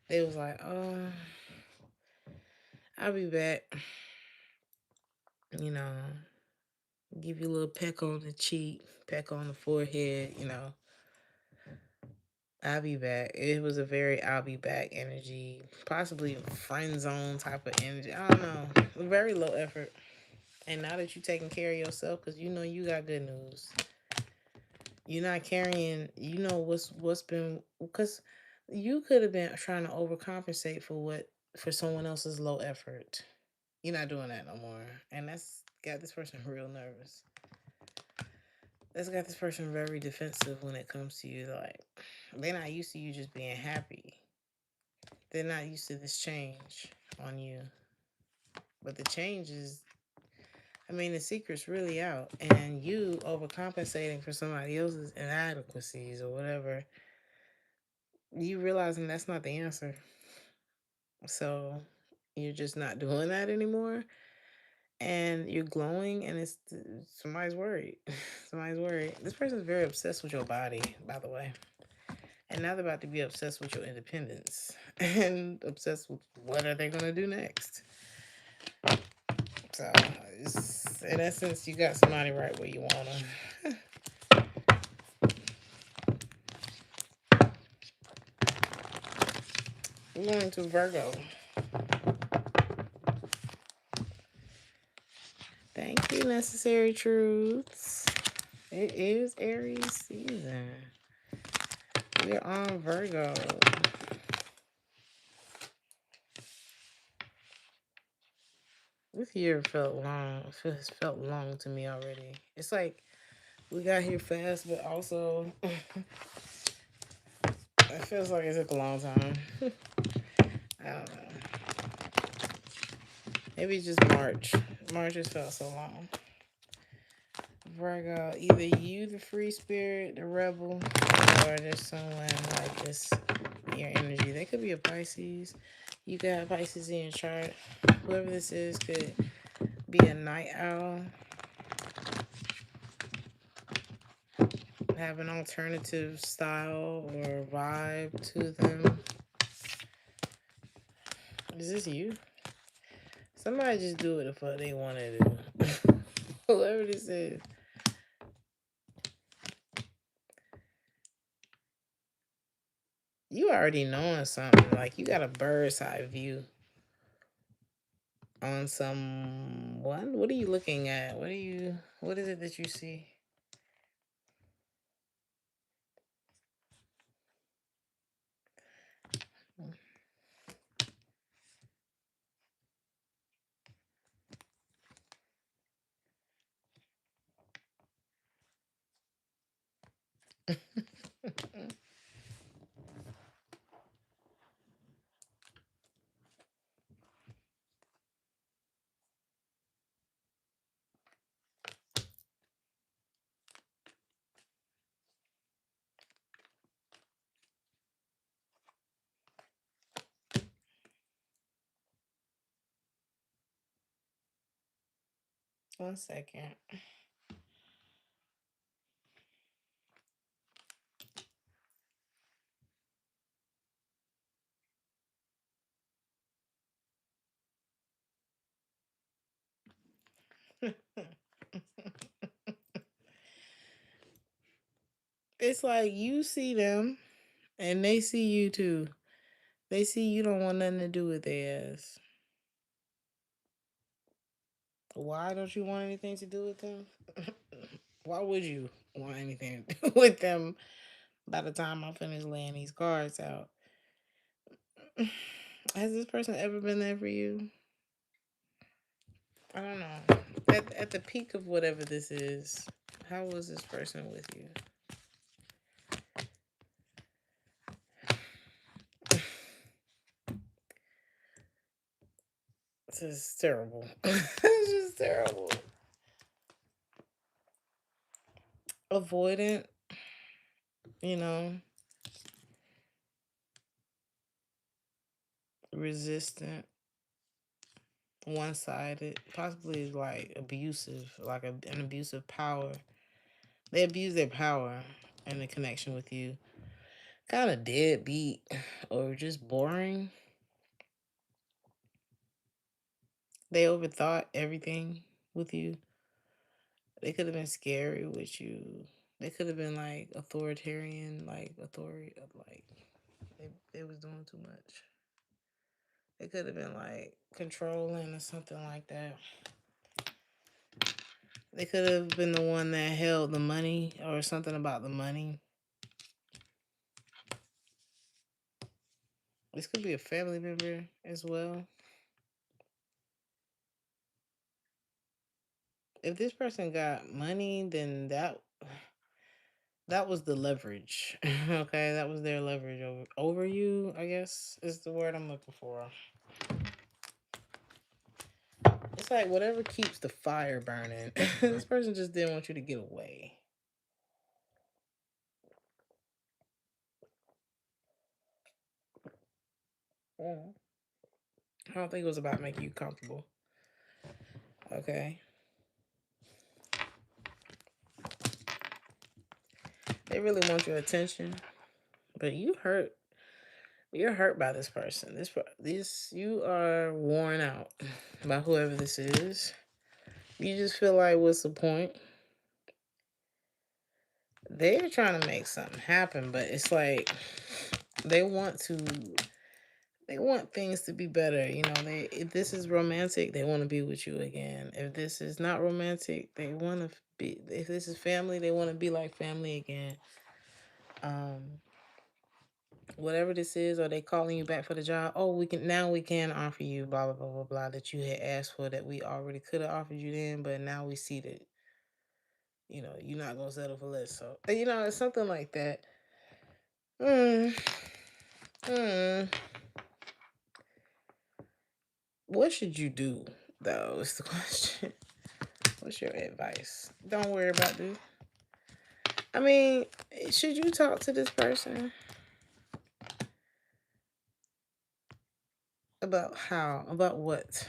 they was like, oh, I'll be back, you know, give you a little peck on the cheek, peck on the forehead, I'll be back. It was a very I'll be back energy, possibly a friend zone type of energy. I don't know. Very low effort. And now that you're taking care of yourself, because you know you got good news. You're not carrying, what's been, because You could have been trying to overcompensate for someone else's low effort. You're not doing that no more. And that's got this person real nervous. That's got this person very defensive when it comes to you. Like, they're not used to you just being happy. They're not used to this change on you. But the change is, I mean, the secret's really out. And you overcompensating for somebody else's inadequacies or whatever, you realizing that's not the answer. So you're just not doing that anymore. And you're glowing, and it's somebody's worried. Somebody's worried. This person's very obsessed with your body, by the way. And now they're about to be obsessed with your independence and obsessed with what are they going to do next. So, in essence, you got somebody right where you want them. We're going to Virgo. Thank you, Necessary Truths. It is Aries season. We're on Virgo. This year felt long. It felt long to me already. It's like we got here fast, but also it feels like it took a long time. I don't know. Maybe it's just March. March just felt so long. Virgo, either you, the free spirit, the rebel, or there's someone like this in your energy. They could be a Pisces. You could have Pisces in your chart. Whoever this is could be a night owl. Have an alternative style or vibe to them. Is this you? Somebody just do what the fuck they want to do. Whoever this is. You already knowing something. Like, you got a bird's eye view on someone. What are you looking at? What is it that you see? One second. It's like you see them and they see you too. They see you don't want nothing to do with theirs. Why don't you want anything to do with them? Why would you want anything to do with them by the time I finish laying these cards out? Has this person ever been there for you? I don't know. At the peak of whatever this is, how was this person with you? This is terrible. It's just terrible. Avoidant, you know, resistant, one sided, possibly like abusive, like an abusive power. They abuse their power and the connection with you. Kind of deadbeat or just boring. They overthought everything with you. They could have been scary with you. They could have been like authoritarian, like authority, like they was doing too much. They could have been like controlling or something like that. They could have been the one that held the money or something about the money. This could be a family member as well. If this person got money, then that was the leverage. Okay, that was their leverage over you, I guess is the word I'm looking for. It's like whatever keeps the fire burning. This person just didn't want you to get away. Mm. I don't think it was about making you comfortable. Okay. They really want your attention, but you're hurt by this person. This you are worn out by whoever this is. You just feel like, what's the point? They're trying to make something happen, but it's like they want to they want things to be better. They if this is romantic, they want to be with you again. If this is not romantic, they want to be if this is family, they want to be like family again. Um Whatever this is, or they calling you back for the job. Oh, we can offer you blah blah blah blah blah that you had asked for, that we already could have offered you then, but now we see that you're not gonna settle for less. So it's something like that. Mm, mm. What should you do though? Is the question. What's your advice? Don't worry about this. I mean, should you talk to this person about how? About what?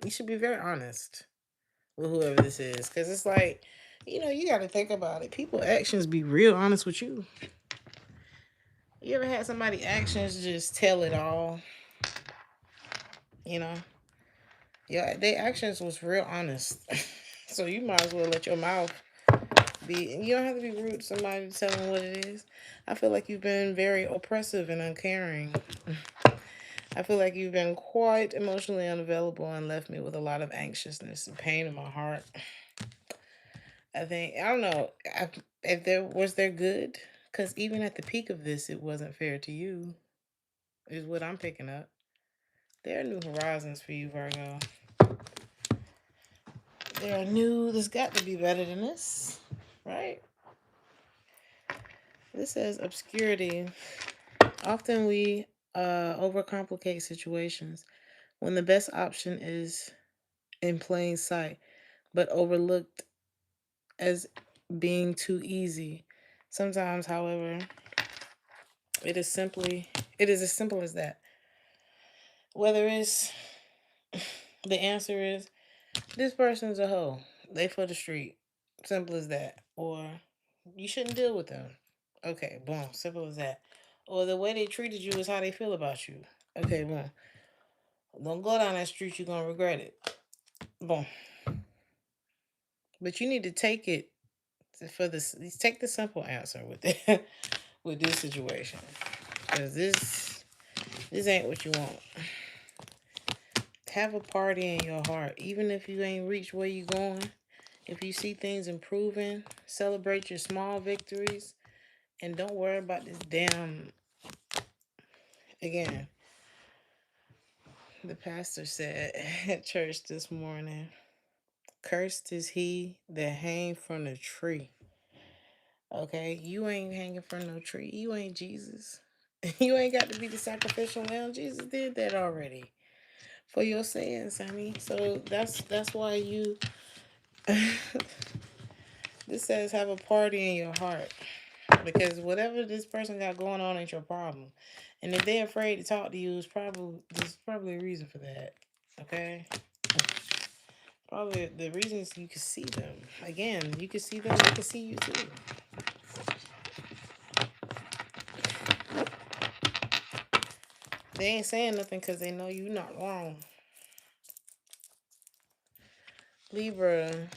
You should be very honest with whoever this is, because it's like, you got to think about it. People actions be real honest with you. You ever had somebody actions just tell it all? You know, yeah, their actions was real honest. So you might as well let your mouth be. You don't have to be rude to somebody to tell them what it is. I feel like you've been very oppressive and uncaring. I feel like you've been quite emotionally unavailable and left me with a lot of anxiousness and pain in my heart. I don't know if there good, because even at the peak of this, it wasn't fair to you. Is what I'm picking up. There are new horizons for you, Virgo. There are new. There's got to be better than this, right? This says obscurity. Often we overcomplicate situations when the best option is in plain sight, but overlooked as being too easy. Sometimes, however, it is simply it is as simple as that. Whether it's the answer is this person's a hoe, they for the street, simple as that, or you shouldn't deal with them. Okay, boom, simple as that. Or the way they treated you is how they feel about you. Okay, boom. Don't go down that street, you're gonna regret it. Boom. But you need to take it for this. Take the simple answer with it with this situation, because this ain't what you want. Have a party in your heart, even if you ain't reached where you going. If you see things improving, celebrate your small victories, and don't worry about this damn. Again, the pastor said at church this morning, "Cursed is he that hang from the tree." Okay, you ain't hanging from no tree. You ain't Jesus. You ain't got to be the sacrificial lamb. Jesus did that already for your sins, honey. So that's why you. This says have a party in your heart, because whatever this person got going on ain't your problem, and if they're afraid to talk to you, there's probably a reason for that. Okay, probably the reason is you can see them. Again, you can see them. They can see you too. They ain't saying nothing because they know you not wrong. Libra,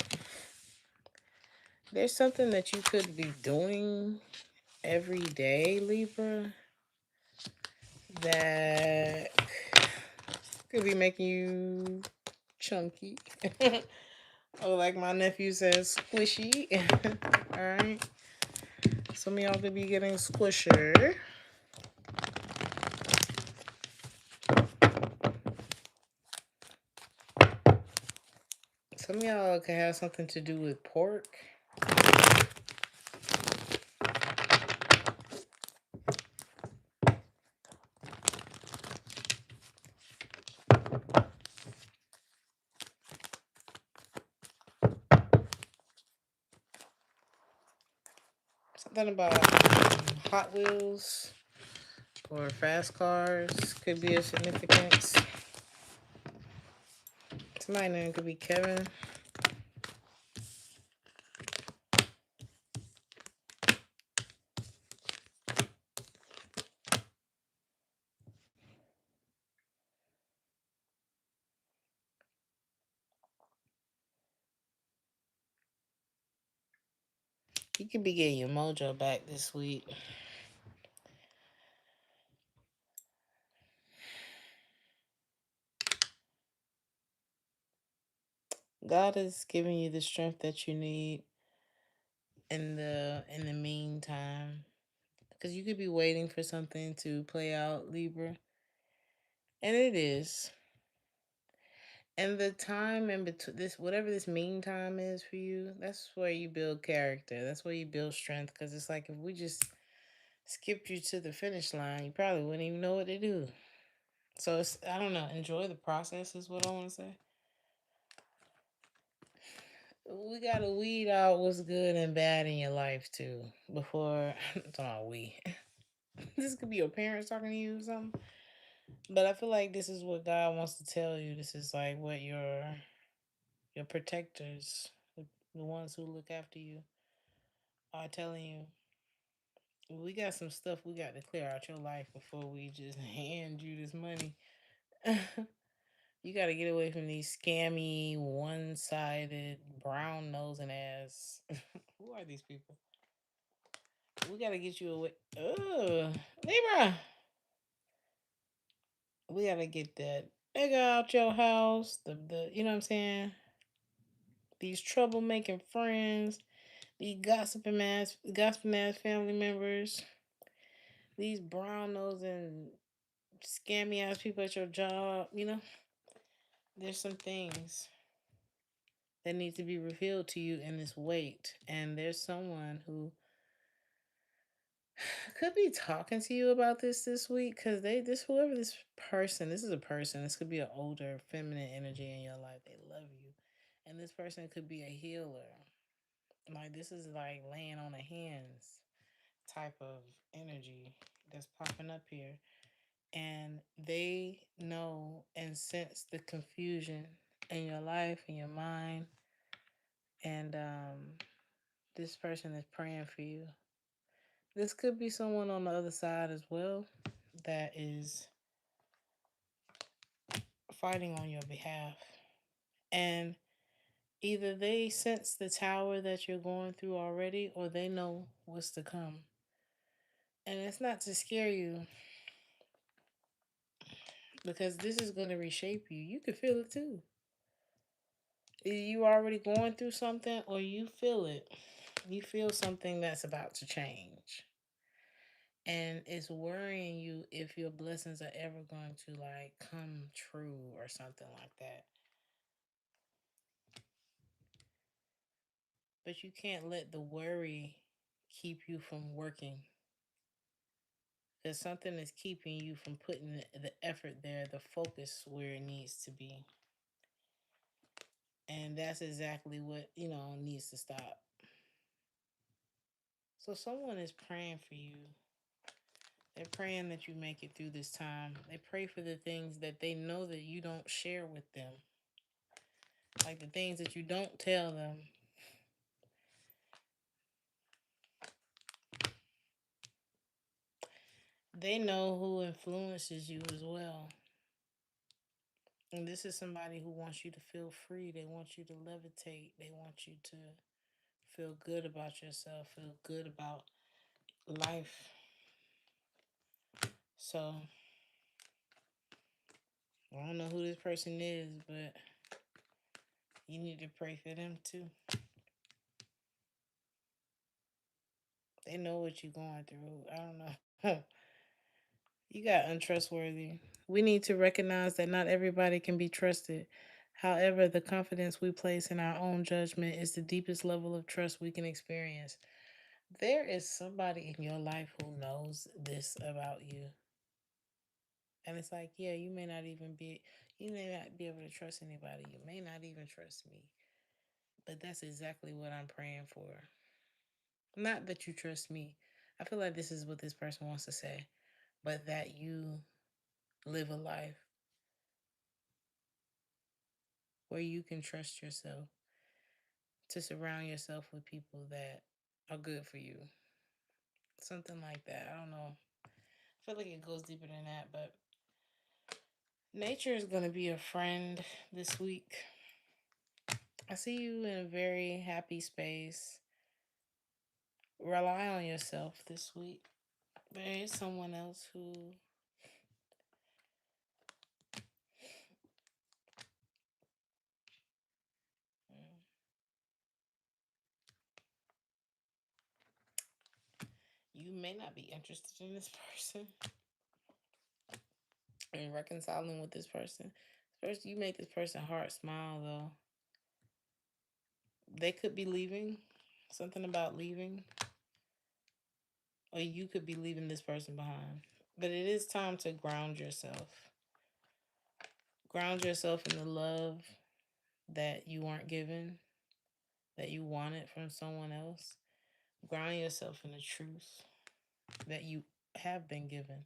there's something that you could be doing every day, Libra, that could be making you chunky. Or like my nephew says, squishy. Alright. Some of y'all could be getting squisher. Some of y'all could have something to do with pork. Something about Hot Wheels or fast cars could be of significance. Somebody name could be Kevin. You could be getting your mojo back this week. God is giving you the strength that you need in the meantime. Because you could be waiting for something to play out, Libra. And it is. And the time in between this, whatever this meantime is for you, that's where you build character. That's where you build strength. Because it's like if we just skipped you to the finish line, you probably wouldn't even know what to do. So it's, I don't know, enjoy the process is what I want to say. We gotta weed out what's good and bad in your life too. Before I'm talking about we. This could be your parents talking to you or something. But I feel like this is what God wants to tell you. This is like what your protectors, the ones who look after you, are telling you. We got some stuff we got to clear out your life before we just hand you this money. You got to get away from these scammy, one-sided, brown-nosing ass. Who are these people? We got to get you away. Ugh, Libra. We got to get that nigga out your house. The you know what I'm saying? These troublemaking friends, these gossiping ass family members, these brown nosing scammy ass people at your job. You know, there's some things that need to be revealed to you in this wait, and there's someone who could be talking to you about this week because this whoever this person, this is a person. This could be an older feminine energy in your life. They love you, and this person could be a healer. Like this is like laying on the hands type of energy that's popping up here. And they know and sense the confusion in your life, in your mind. And this person is praying for you. This could be someone on the other side as well that is fighting on your behalf. And either they sense the tower that you're going through already or they know what's to come. And it's not to scare you because this is going to reshape you. You can feel it too. You already going through something or you feel it. You feel something that's about to change. And it's worrying you if your blessings are ever going to like come true or something like that. But you can't let the worry keep you from working. Because something is keeping you from putting the effort there, the focus where it needs to be. And that's exactly what, needs to stop. So someone is praying for you. They're praying that you make it through this time. They pray for the things that they know that you don't share with them. Like the things that you don't tell them. They know who influences you as well. And this is somebody who wants you to feel free. They want you to levitate. They want you to feel good about yourself, feel good about life. So I don't know who this person is, but you need to pray for them too. They know what you're going through. I don't know. You got untrustworthy. We need to recognize that not everybody can be trusted. However, the confidence we place in our own judgment is the deepest level of trust we can experience. There is somebody in your life who knows this about you. And it's like, yeah, you may not be able to trust anybody. You may not even trust me. But that's exactly what I'm praying for. Not that you trust me. I feel like this is what this person wants to say, but that you live a life where you can trust yourself to surround yourself with people that are good for you. Something like that. I don't know. I feel like it goes deeper than that, but nature is going to be a friend this week. I see you in a very happy space. Rely on yourself this week. There is someone else who mm, you may not be interested in this person and reconciling with this person. First, you make this person heart smile though. They could be leaving. Something about leaving. Or you could be leaving this person behind. But it is time to ground yourself. Ground yourself in the love that you weren't given, that you wanted from someone else. Ground yourself in the truth that you have been given.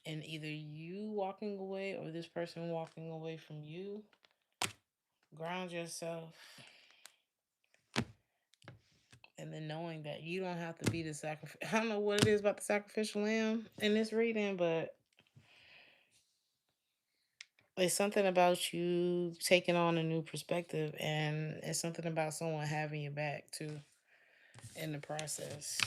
And either you walking away or this person walking away from you, ground yourself. And then knowing that you don't have to be the sacrifice. I don't know what it is about the sacrificial lamb in this reading, but it's something about you taking on a new perspective, and it's something about someone having your back too in the process.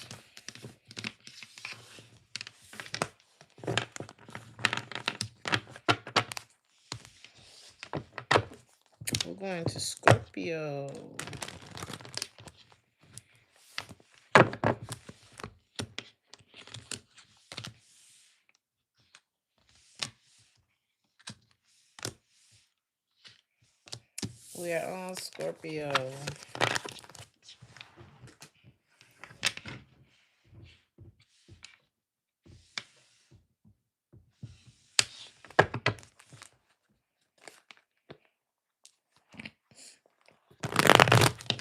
We're going to Scorpio. We are on Scorpio.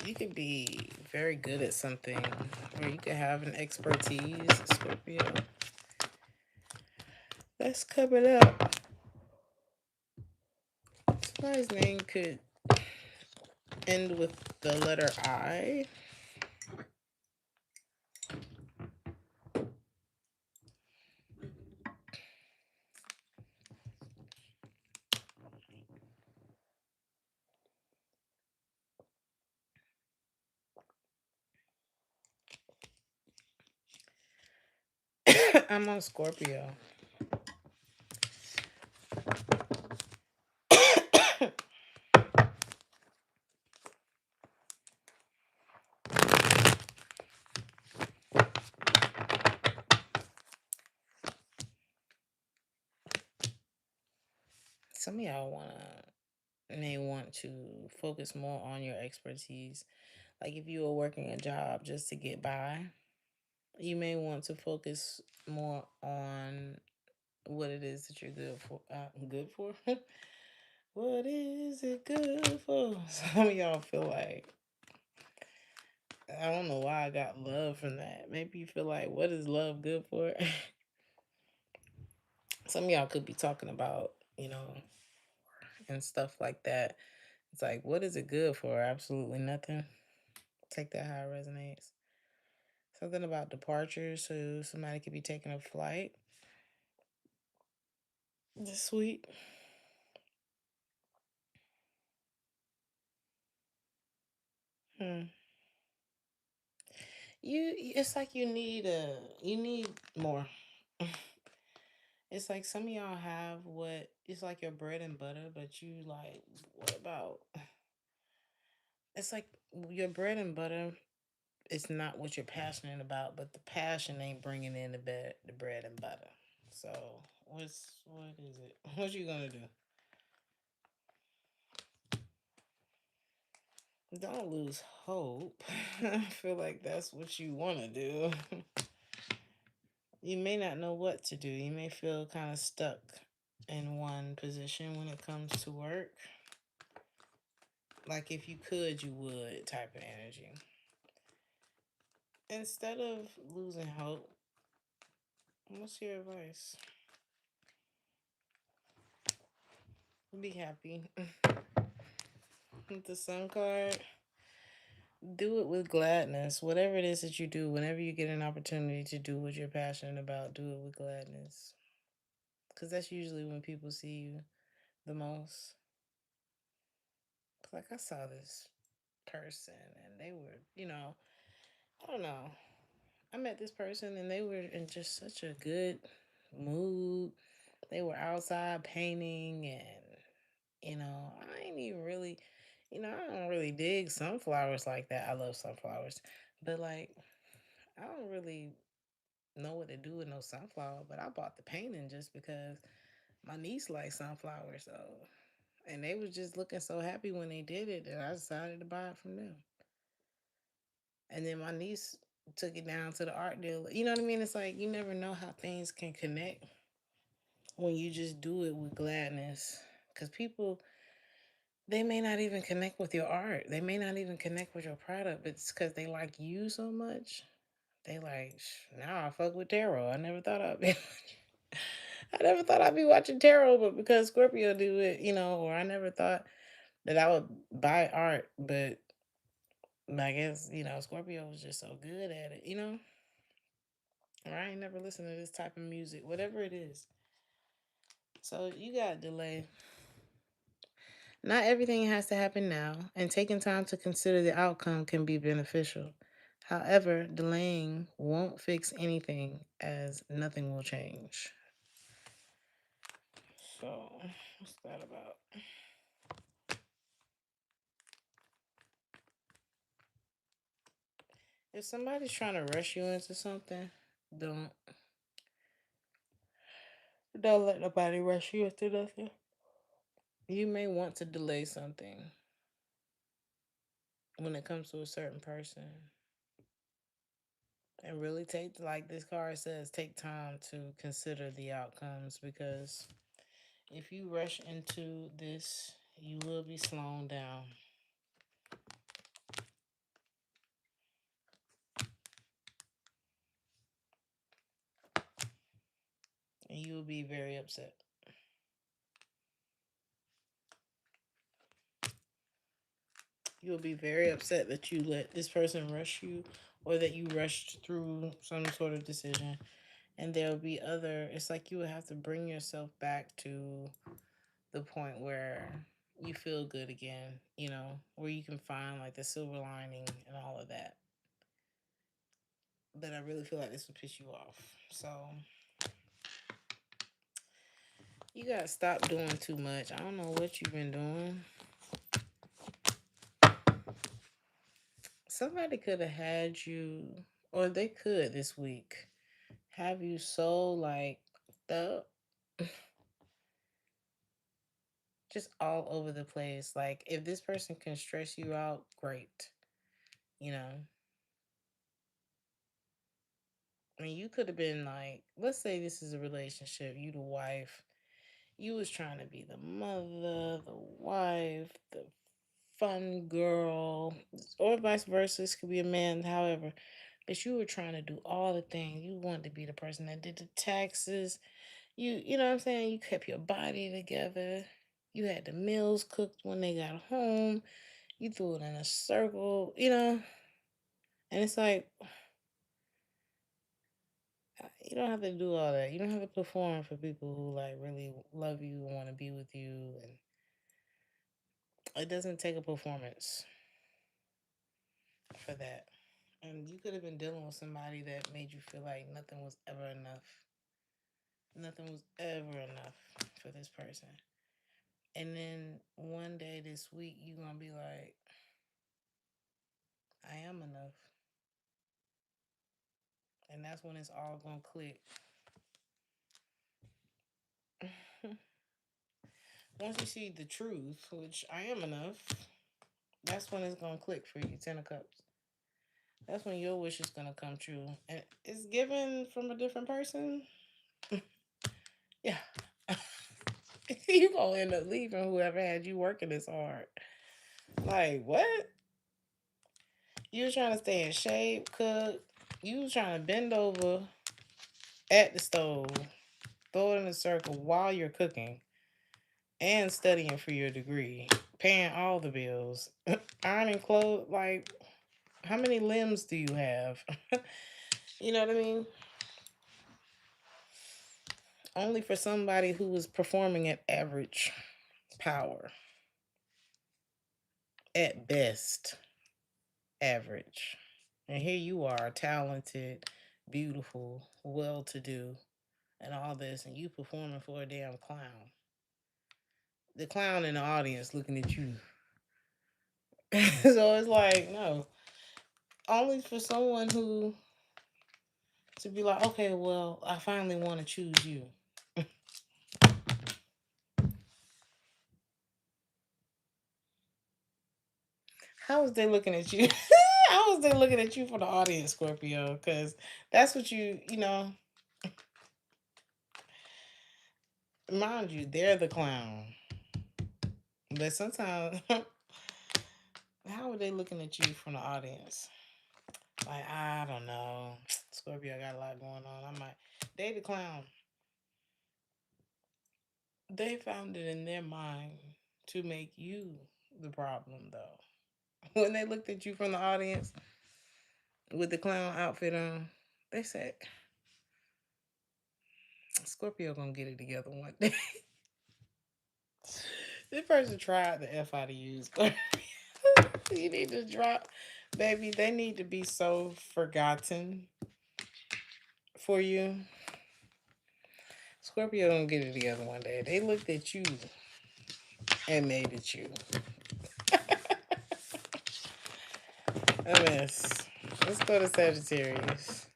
You could be very good at something, or you could have an expertise, Scorpio. Let's cover it up. Somebody's name could end with the letter I. I'm on Scorpio. Some of y'all may want to focus more on your expertise. Like if you were working a job just to get by, you may want to focus more on what it is that you're good for. Good for? What is it good for? Some of y'all feel like, I don't know why I got love from that. Maybe you feel like, what is love good for? Some of y'all could be talking about, and stuff like that. It's like, what is it good for? Absolutely nothing. Take that how it resonates. Something about departure, so somebody could be taking a flight this week. Hmm. It's like you need more. It's like some of y'all have what it's like your bread and butter, but you like, what about, it's like your bread and butter is not what you're passionate about, but the passion ain't bringing in the bread and butter. So what is it? What you gonna do? Don't lose hope. I feel like that's what you want to do. You may not know what to do. You may feel kind of stuck in one position when it comes to work. Like if you could, you would type of energy. Instead of losing hope, what's your advice? Be happy. With the sun card, do it with gladness. Whatever it is that you do, whenever you get an opportunity to do what you're passionate about, do it with gladness. Because that's usually when people see you the most. Like I saw this person and they were, I don't know. I met this person and they were in just such a good mood. They were outside painting and, I ain't even really, I don't really dig sunflowers like that. I love sunflowers. But like, I don't really know what to do with no sunflower, but I bought the painting just because my niece likes sunflowers. So, and they was just looking so happy when they did it that I decided to buy it from them. And then my niece took it down to the art dealer. You know what I mean? It's like you never know how things can connect when you just do it with gladness. Because people, they may not even connect with your art. They may not even connect with your product, but it's because they like you so much. They like, now I fuck with tarot. I never thought I'd be. I never thought I'd be watching tarot, but because Scorpio do it, or I never thought that I would buy art, but I guess, Scorpio was just so good at it. Or I ain't never listened to this type of music, whatever it is. So you got delay. Not everything has to happen now, and taking time to consider the outcome can be beneficial. However, delaying won't fix anything as nothing will change. So, what's that about? If somebody's trying to rush you into something, don't don't let nobody rush you into nothing. You may want to delay something when it comes to a certain person. And really take, like this card says, take time to consider the outcomes because if you rush into this, you will be slowed down and you will be very upset. You will be very upset that you let this person rush you or that you rushed through some sort of decision. And there'll be it's like you will have to bring yourself back to the point where you feel good again, where you can find like the silver lining and all of that. But I really feel like this would piss you off. So you gotta stop doing too much. I don't know what you've been doing. Somebody could have had you, or they could this week, have you so like the just all over the place. Like if this person can stress you out, great. You know, I mean, you could have been like, let's say this is a relationship, you the wife, you was trying to be the mother, the wife, the fun girl, or vice versa. This could be a man, however. But you were trying to do all the things. You wanted to be the person that did the taxes. You know what I'm saying? You kept your body together. You had the meals cooked when they got home. You threw it in a circle. And it's like, you don't have to do all that. You don't have to perform for people who like really love you and want to be with you. And it doesn't take a performance for that. And you could have been dealing with somebody that made you feel like nothing was ever enough. Nothing was ever enough for this person. And then one day this week, you're going to be like, I am enough. And that's when it's all going to click. Once you see the truth, which I am enough, that's when it's going to click for you. 10 of Cups. That's when your wish is going to come true. And it's given from a different person. Yeah. You going to end up leaving whoever had you working this hard. Like, what? You were trying to stay in shape, cook. You was trying to bend over at the stove, throw it in a circle while you're cooking and studying for your degree, paying all the bills, ironing clothes. Like, how many limbs do you have? You know what I mean? Only for somebody who is performing at average power. At best, average. And here you are, talented, beautiful, well to do, and all this, and you performing for a damn clown. The clown in the audience looking at you. So it's like, no. Only for someone who to be like, okay, well, I finally want to choose you. How was they looking at you? How was they looking at you for the audience, Scorpio? Because that's what you know, mind you, they're the clown. But sometimes, how are they looking at you from the audience? Like, I don't know. Scorpio got a lot going on. I might. They the clown. They found it in their mind to make you the problem, though. When they looked at you from the audience with the clown outfit on, they said, Scorpio gonna get it together one day. This person tried the F out of you, Scorpio. You need to drop, baby. They need to be so forgotten for you. Scorpio gonna get it together one day. They looked at you and made it you. A mess. Let's go to Sagittarius.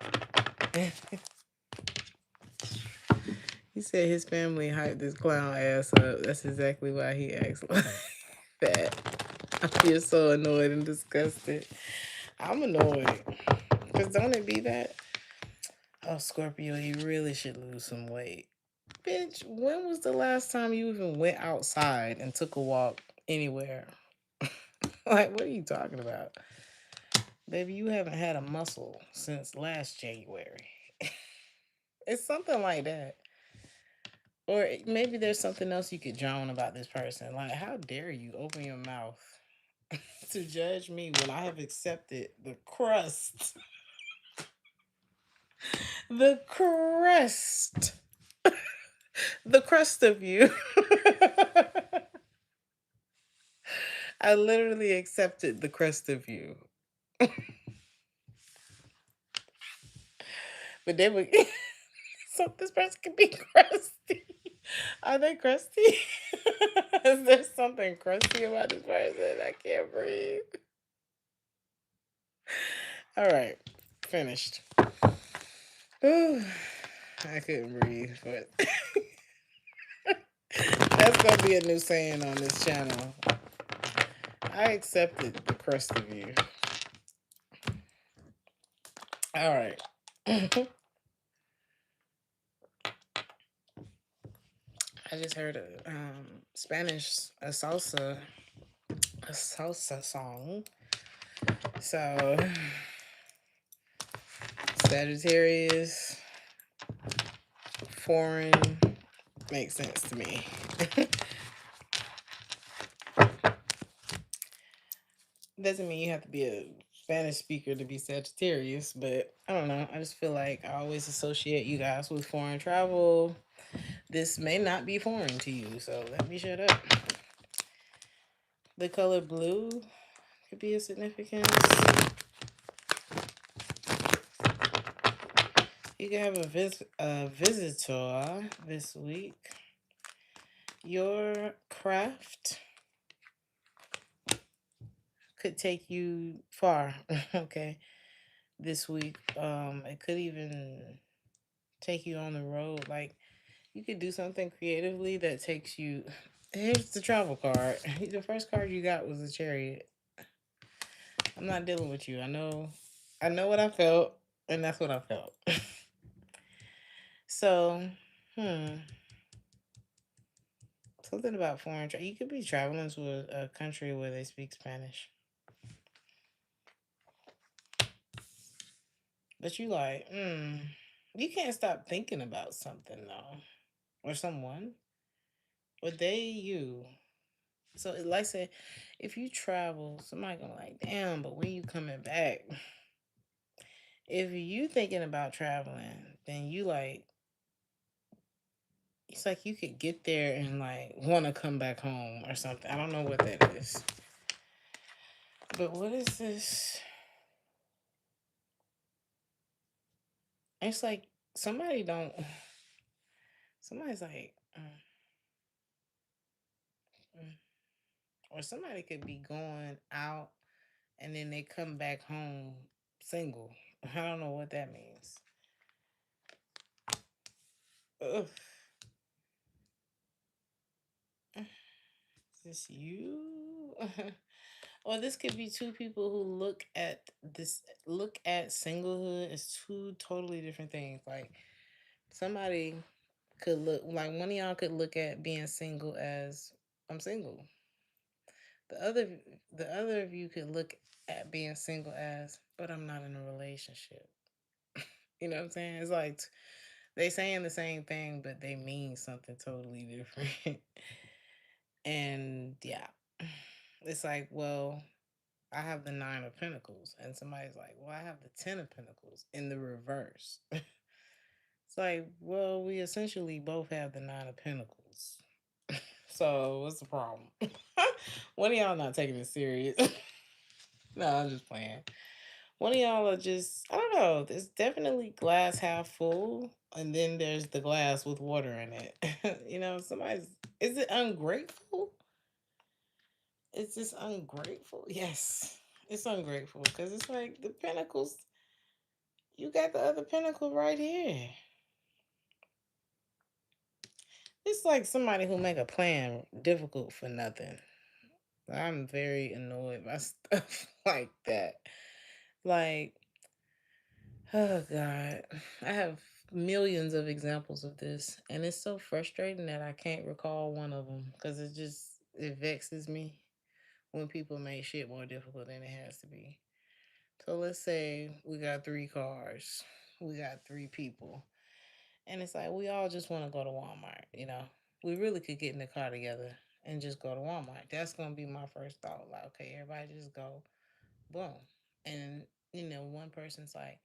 He said his family hyped this clown ass up. That's exactly why he acts like that. I feel so annoyed and disgusted. I'm annoyed. Because don't it be that? Oh, Scorpio, you really should lose some weight. Bitch, when was the last time you even went outside and took a walk anywhere? Like, what are you talking about? Baby, you haven't had a muscle since last January. It's something like that. Or maybe there's something else you could drown about this person. Like, how dare you open your mouth to judge me when I have accepted the crust? The crust. The crust of you. I literally accepted the crust of you. But they would. So this person can be crusty. Are they crusty? Is there something crusty about this person? I can't breathe. All right, finished. Ooh, I couldn't breathe, but that's gonna be a new saying on this channel. I accepted the crust of you. All right. I just heard a salsa song. So Sagittarius, foreign makes sense to me. Doesn't mean you have to be a Spanish speaker to be Sagittarius, but I don't know. I just feel like I always associate you guys with foreign travel. This may not be foreign to you, so let me shut up. The color blue could be a significance. You can have a visitor this week. Your craft could take you far. Okay, this week. It could even take you on the road. Like you could do something creatively that takes you. Here's the travel card. The first card you got was a chariot. I'm not dealing with you. I know what I felt, and that's what I felt. So, hmm, something about you could be traveling to a country where they speak Spanish, but you can't stop thinking about something though, or someone, or you. So, like I said, if you travel, somebody gonna like, damn, but when you coming back? If you thinking about traveling, then you like, it's like you could get there and like want to come back home or something. I don't know what that is. But what is this? It's like somebody don't. Somebody's like, mm. Or somebody could be going out and then they come back home single. I don't know what that means. Ugh. Is this you? Or this could be two people who look at singlehood as two totally different things. Like somebody could look like one of y'all could look at being single as I'm single. The other the other of you could look at being single as but I'm not in a relationship. You know what I'm saying? It's like they saying the same thing but they mean something totally different. And yeah. It's like, well, I have the 9 of Pentacles and somebody's like, well, I have the 10 of Pentacles in the reverse. It's like, well, we essentially both have the 9 of Pentacles. So what's the problem? One of y'all not taking it serious. No, I'm just playing. One of y'all are just, I don't know. There's definitely glass half full, and then there's the glass with water in it. Somebody's, is it ungrateful? Is this ungrateful? Yes, it's ungrateful because it's like the pentacles, you got the other pentacle right here. It's like somebody who make a plan difficult for nothing. I'm very annoyed by stuff like that. Like, oh God, I have millions of examples of this, and it's so frustrating that I can't recall one of them because it vexes me when people make shit more difficult than it has to be. So let's say we got 3 cars, we got 3 people, and it's like we all just want to go to Walmart. We really could get in the car together and just go to Walmart. That's gonna be my first thought. Like, okay, everybody just go, boom, and one person's like,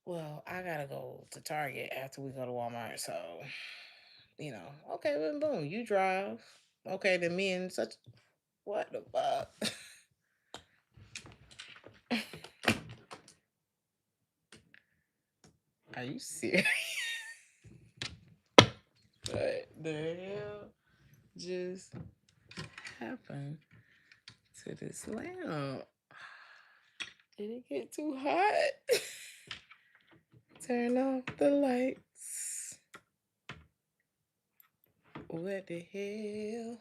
well, I gotta go to Target after we go to Walmart. So, okay, then boom, you drive. Okay, then me and such. What the fuck? Are you serious? What the hell just happened to this lamp? Did it get too hot? Turn off the lights. What the hell?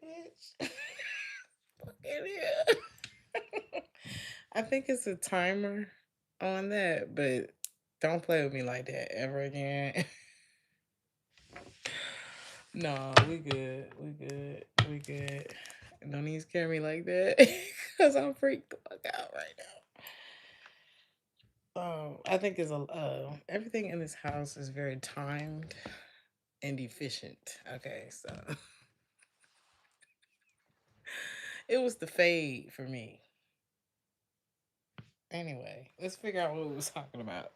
Bitch. Fucking hell. I think it's a timer on that, but don't play with me like that ever again. No, we good. We good. We good. Don't even scare me like that because I'm freaked the fuck out right now. I think everything in this house is very timed and efficient. Okay, so it was the fade for me. Anyway, let's figure out what we was talking about.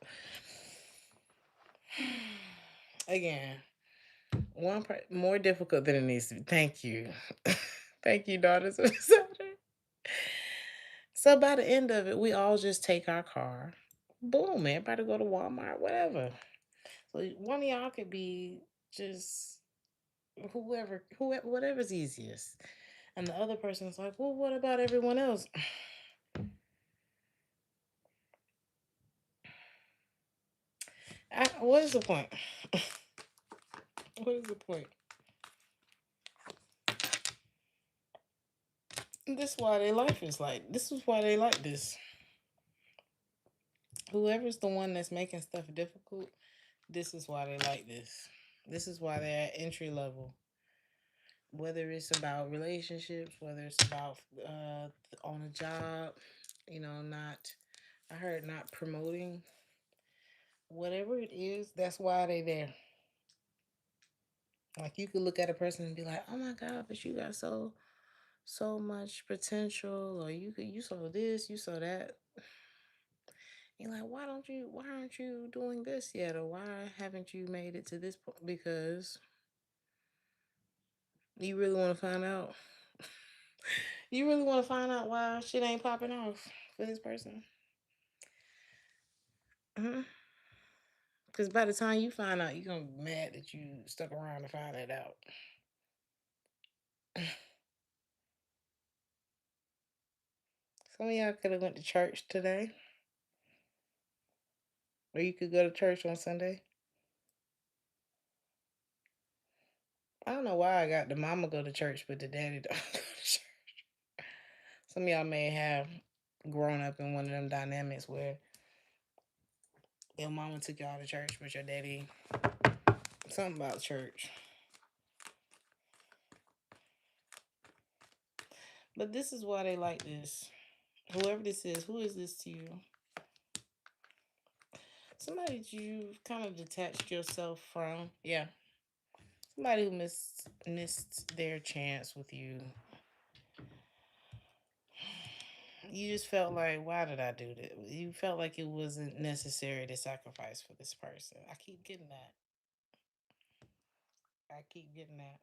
Again, more difficult than it needs to be. Thank you. Thank you, daughters of Saturn. So by the end of it, we all just take our car. Boom, everybody go to Walmart, whatever. So one of y'all could be just whatever's easiest. And the other person's like, well, what about everyone else? What is the point? What is the point? This is why their life is like. This is why they like this. Whoever's the one that's making stuff difficult, this is why they like this. This is why they're at entry level. Whether it's about relationships, whether it's about on a job, not. I heard not promoting. Whatever it is, that's why they there. Like you could look at a person and be like, "Oh my God, but you got so much potential," or you saw this, you saw that. You're like, why aren't you doing this yet? Or why haven't you made it to this point? Because you really want to find out. You really want to find out why shit ain't popping off for this person. Because by the time you find out, you're going to be mad that you stuck around to find that out. Some of y'all could have went to church today. Or you could go to church on Sunday. I don't know why I got the mama go to church, but the daddy don't go to church. Some of y'all may have grown up in one of them dynamics where your mama took y'all to church, but your daddy, something about church. But this is why they like this. Whoever this is, who is this to you? Somebody that you've kind of detached yourself from. Yeah. Somebody who missed their chance with you. You just felt like, why did I do that? You felt like it wasn't necessary to sacrifice for this person. I keep getting that. I keep getting that.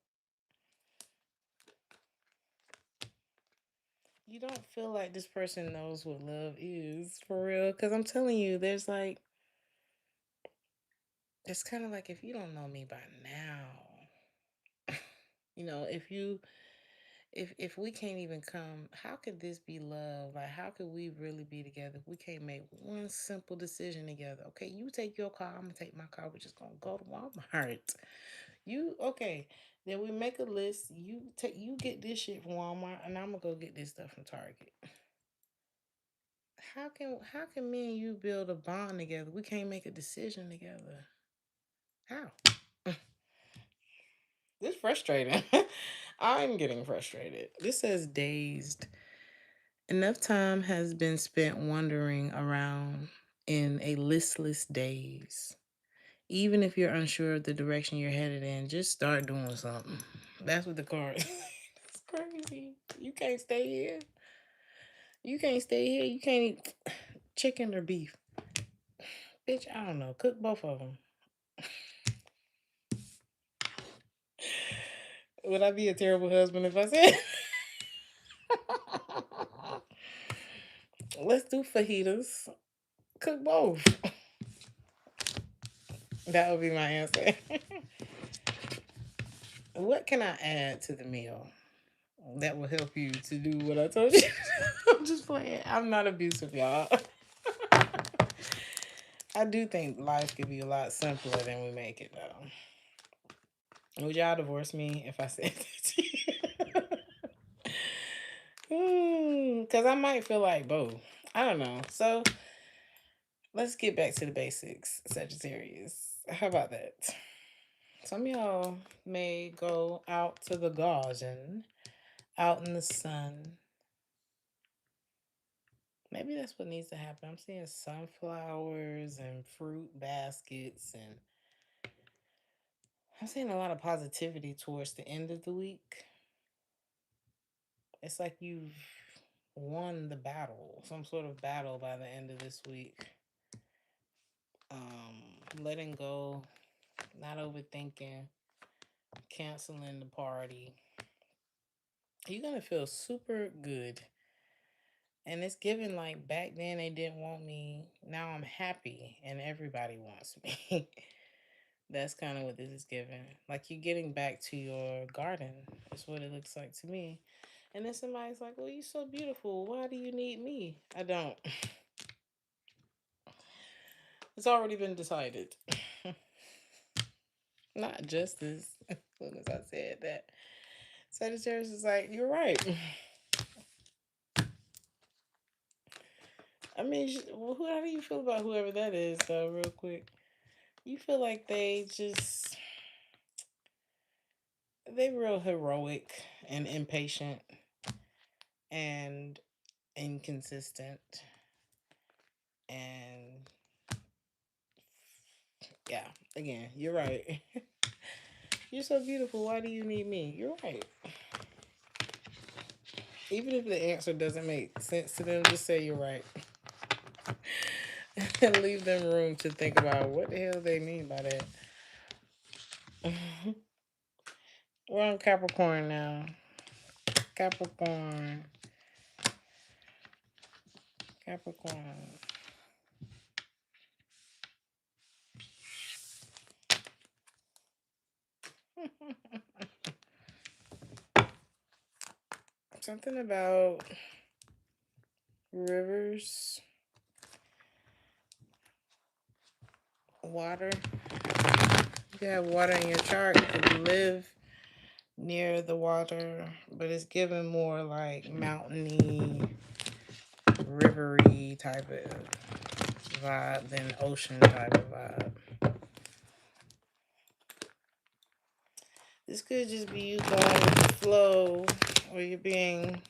You don't feel like this person knows what love is for real. Because I'm telling you, there's like, it's kind of like if you don't know me by now, if you if we can't even come, how could this be love? Like, how could we really be together if we can't make one simple decision together? Okay, you take your car, I'm gonna take my car. We're just gonna go to Walmart. You okay? Then we make a list. You get this shit from Walmart, and I'm gonna go get this stuff from Target. How can me and you build a bond together? We can't make a decision together. How? This is frustrating. I'm getting frustrated. This says dazed. Enough time has been spent wandering around in a listless daze. Even if you're unsure of the direction you're headed in, just start doing something. That's what the card is. That's crazy. You can't stay here. You can't stay here. You can't eat chicken or beef. Bitch, I don't know. Cook both of them. Would I be a terrible husband if I said? Let's do fajitas. Cook both. That would be my answer. What can I add to the meal that will help you to do what I told you? I'm just playing. I'm not abusive, y'all. I do think life could be a lot simpler than we make it, though. Would y'all divorce me if I said that to you? Because I might feel like both. I don't know. So let's get back to the basics, Sagittarius. How about that? Some of y'all may go out to the garden, out in the sun. Maybe that's what needs to happen. I'm seeing sunflowers and fruit baskets, and I'm seeing a lot of positivity towards the end of the week. It's like you've won the battle, some sort of battle by the end of this week. Letting go, not overthinking, canceling the party. You're gonna feel super good And it's given like back then they didn't want me. Now I'm happy and everybody wants me. That's kind of what this is giving. Like you're getting back to your garden. That's what it looks like to me. And then somebody's like, "Well, you're so beautiful. Why do you need me?" I don't. It's already been decided. Not justice. As soon as I said that, Sagittarius is like, "You're right." I mean, how do you feel about whoever that is, though, real quick? You feel like they real heroic and impatient and inconsistent and yeah, again, you're right. You're so beautiful. Why do you need me? You're right. Even if the answer doesn't make sense to them, just say you're right. And leave them room to think about what the hell they mean by that. We're on Capricorn now. Capricorn. Capricorn. Something about rivers, water. You can have water in your chart. You can live near the water, but it's given more like mountainy, rivery type of vibe than ocean type of vibe. This could just be you going with the flow, or you're being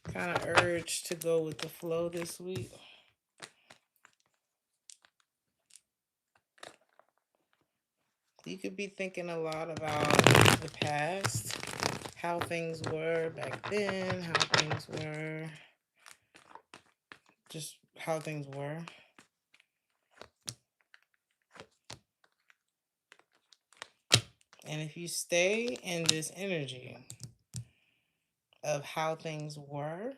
kind of urged to go with the flow this week. You could be thinking a lot about the past, how things were back then, how things were, just how things were. And if you stay in this energy of how things were,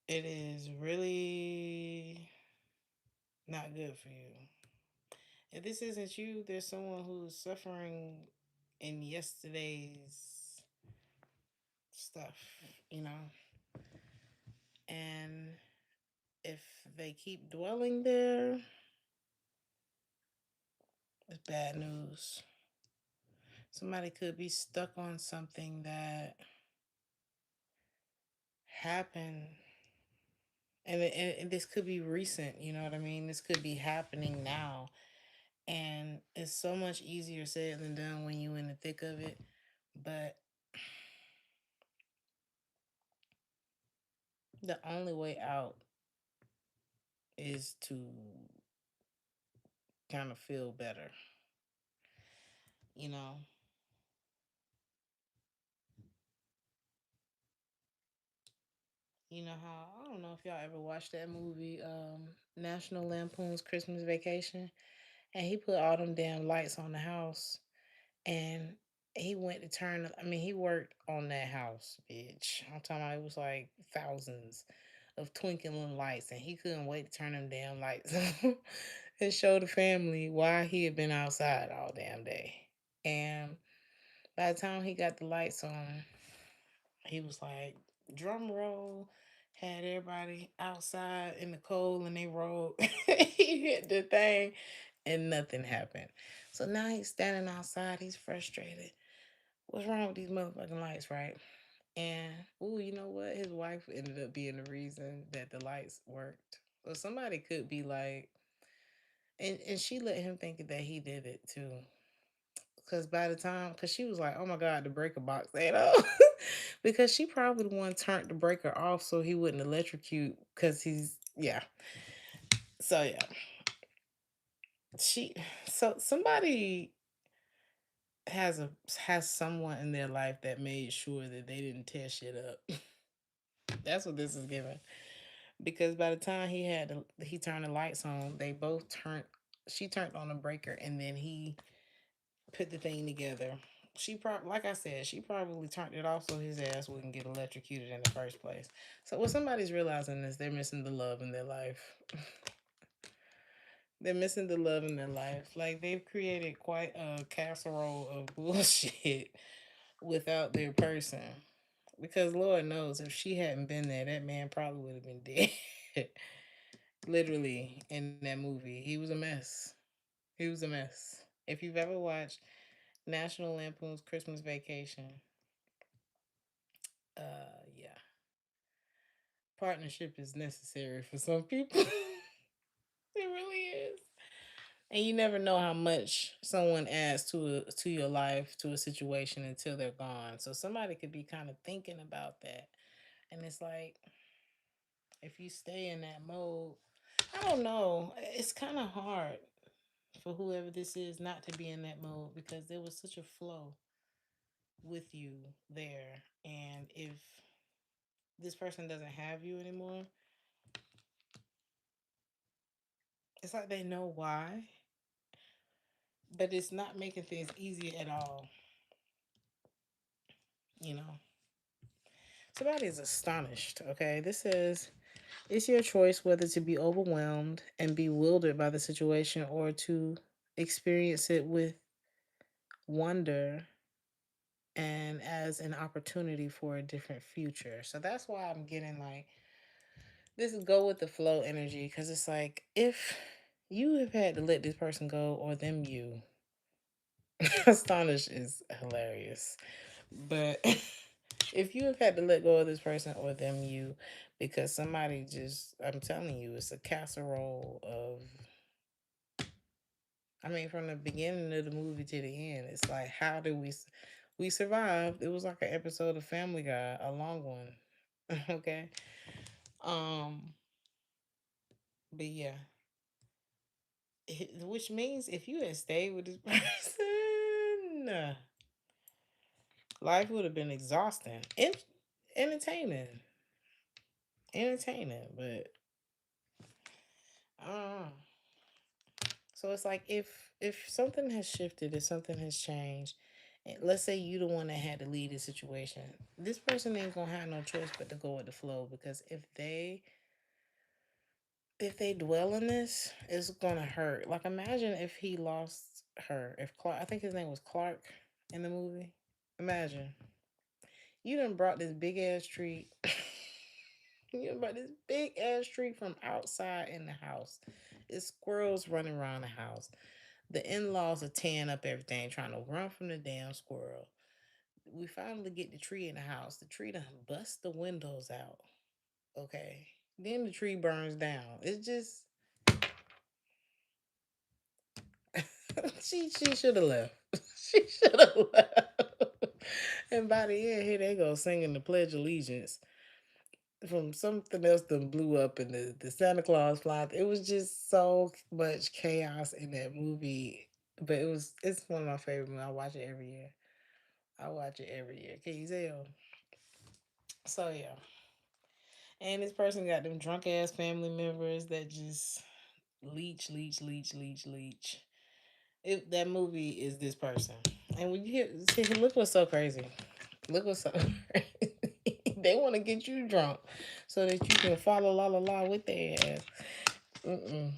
it is really not good for you. If this isn't you, there's someone who's suffering in yesterday's stuff, you know? And if they keep dwelling there, it's bad news. Somebody could be stuck on something that happened. And this could be recent, you know what I mean? This could be happening now. And it's so much easier said than done when you're in the thick of it. But the only way out is to kind of feel better, you know? You know how, I don't know if y'all ever watched that movie, National Lampoon's Christmas Vacation, and he put all them damn lights on the house, and he went to turn, I mean, he worked on that house, bitch. I'm talking about it was like thousands of twinkling lights, and he couldn't wait to turn them damn lights on and show the family why he had been outside all damn day. And by the time he got the lights on, he was like, drum roll, had everybody outside in the cold and they rolled. He hit the thing and nothing happened. So now he's standing outside, he's frustrated. What's wrong with these motherfucking lights, right? And ooh, you know what? His wife ended up being the reason that the lights worked. So somebody could be like, and she let him think that he did it too. Because by the time, because she was like, oh my God, the breaker box ain't up. Because she probably the one turned the breaker off so he wouldn't electrocute. Because yeah. So yeah. She, so somebody has someone in their life that made sure that they didn't tear shit up. That's what this is giving. Because by the time he turned the lights on, they both turned. She turned on the breaker, and then he put the thing together She probably, like I said, she probably turned it off so his ass wouldn't get electrocuted in the first place. So what somebody's realizing is they're missing the love in their life. They're missing the love in their life. Like they've created quite a casserole of bullshit without their person. Because Lord knows if she hadn't been there, that man probably would have been dead. Literally in that movie. He was a mess. He was a mess. If you've ever watched National Lampoon's Christmas Vacation, yeah. Partnership is necessary for some people. It really is. And you never know how much someone adds to your life, to a situation until they're gone. So somebody could be kind of thinking about that. And it's like if you stay in that mode, I don't know. It's kind of hard for whoever this is not to be in that mode because there was such a flow with you there. And if this person doesn't have you anymore, it's like they know why, but it's not making things easy at all. You know, somebody is astonished. Okay, this says it's your choice whether to be overwhelmed and bewildered by the situation or to experience it with wonder and as an opportunity for a different future. So that's why I'm getting like this go with the flow energy because it's like if you have had to let this person go or them you, astonished is hilarious. But if you have had to let go of this person or them you because somebody just, I'm telling you, it's a casserole of, I mean, from the beginning of the movie to the end, it's like, how do we survived? It was like an episode of Family Guy, a long one. Okay. Um, but yeah, which means if you had stayed with this person, life would have been exhausting and entertaining, entertaining, but uh, so it's like if something has shifted, if something has changed, and let's say you the one that had to lead the situation, this person ain't gonna have no choice but to go with the flow because if they dwell in this, it's gonna hurt. Like imagine if he lost her. If Clark, I think his name was Clark in the movie. Imagine you done brought this big ass tree. You done brought this big ass tree from outside in the house. It's squirrels running around the house. The in-laws are tearing up everything, trying to run from the damn squirrel. We finally get the tree in the house. The tree done bust the windows out. Okay. Then the tree burns down. It's just she should have left. She should have left. And by the end, here they go singing the Pledge of Allegiance from something else that blew up and the Santa Claus flies. It was just so much chaos in that movie. But it's one of my favorite movies. I watch it every year. I watch it every year. Can you tell? So yeah. And this person got them drunk ass family members that just leech, leech, leech, leech, leech. That movie is this person. And when you hear, see, look what's so crazy. Look what's so crazy. They want to get you drunk so that you can follow la la la with their ass. Mm-mm.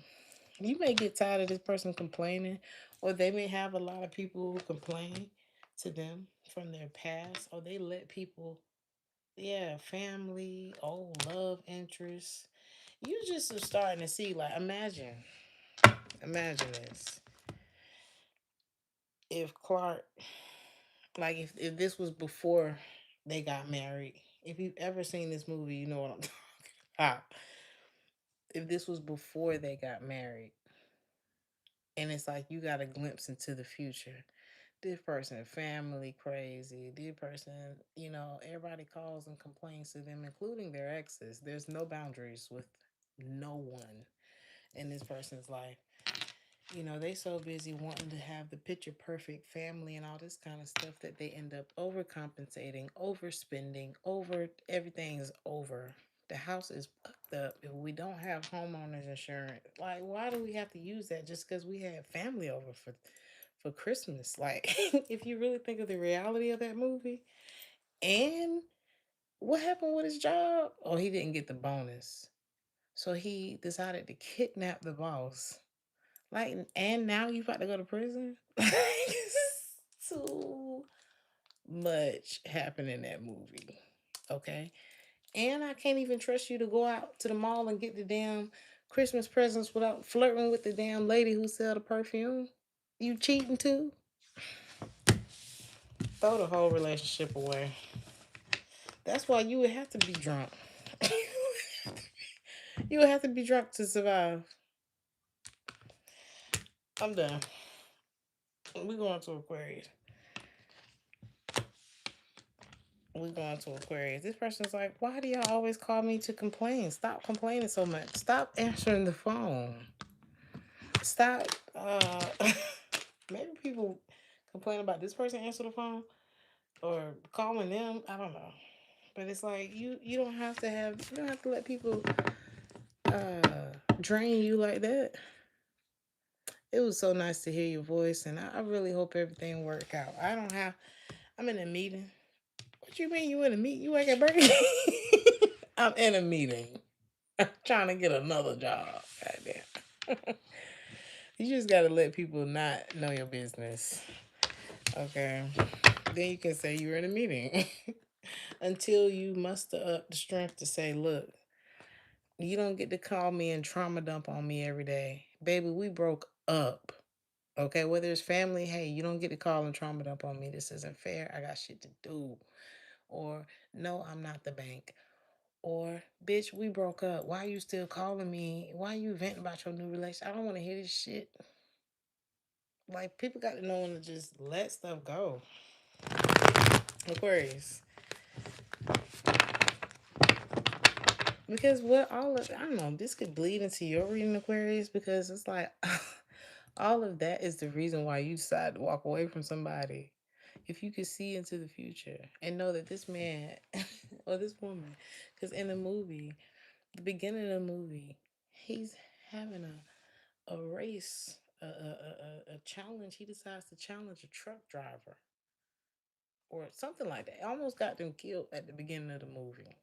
You may get tired of this person complaining, or they may have a lot of people who complain to them from their past, or they let people, yeah, family, old love interests. You just are starting to see, like, imagine this. If Clark, like, if this was before they got married, if you've ever seen this movie, you know what I'm talking about. If this was before they got married, and it's like you got a glimpse into the future. This person family crazy. This person, everybody calls and complains to them, including their exes. There's no boundaries with no one in this person's life. They so busy wanting to have the picture perfect family and all this kind of stuff that they end up overcompensating, overspending, over everything is over. The house is fucked up. If we don't have homeowners insurance, like why do we have to use that just because we had family over for Christmas. Like, if you really think of the reality of that movie, and what happened with his job? Oh, he didn't get the bonus. So he decided to kidnap the boss. Like, and now you about to go to prison? Too much happened in that movie. Okay. And I can't even trust you to go out to the mall and get the damn Christmas presents without flirting with the damn lady who sell the perfume. You cheating too? Throw the whole relationship away. That's why you would have to be drunk. You would have to be drunk to survive. I'm done. We going to Aquarius. We going to Aquarius. This person's like, why do y'all always call me to complain? Stop complaining so much. Stop answering the phone. Stop. Maybe people complain about this person answer the phone or calling them. I don't know. But it's like you don't have to let people drain you like that. It was so nice to hear your voice, and I really hope everything work out. I'm in a meeting. What you mean you in a meeting? You work at Burger King? I'm in a meeting. I'm trying to get another job. Goddamn. You just gotta let people not know your business. Okay. Then you can say you're in a meeting. Until you muster up the strength to say, look, you don't get to call me and trauma dump on me every day. Baby, we broke up. Okay, whether it's family, hey, you don't get to call and trauma dump on me. This isn't fair. I got shit to do. Or, no, I'm not the bank. Or, bitch, we broke up. Why are you still calling me? Why are you venting about your new relationship? I don't want to hear this shit. Like, people got to know when to just let stuff go. Aquarius. Because I don't know, this could bleed into your reading, Aquarius, because it's like all of that is the reason why you decide to walk away from somebody. If you could see into the future and know that this man or this woman, because in the movie, the beginning of the movie, he's having a race, a challenge. He decides to challenge a truck driver or something like that. Almost got them killed at the beginning of the movie.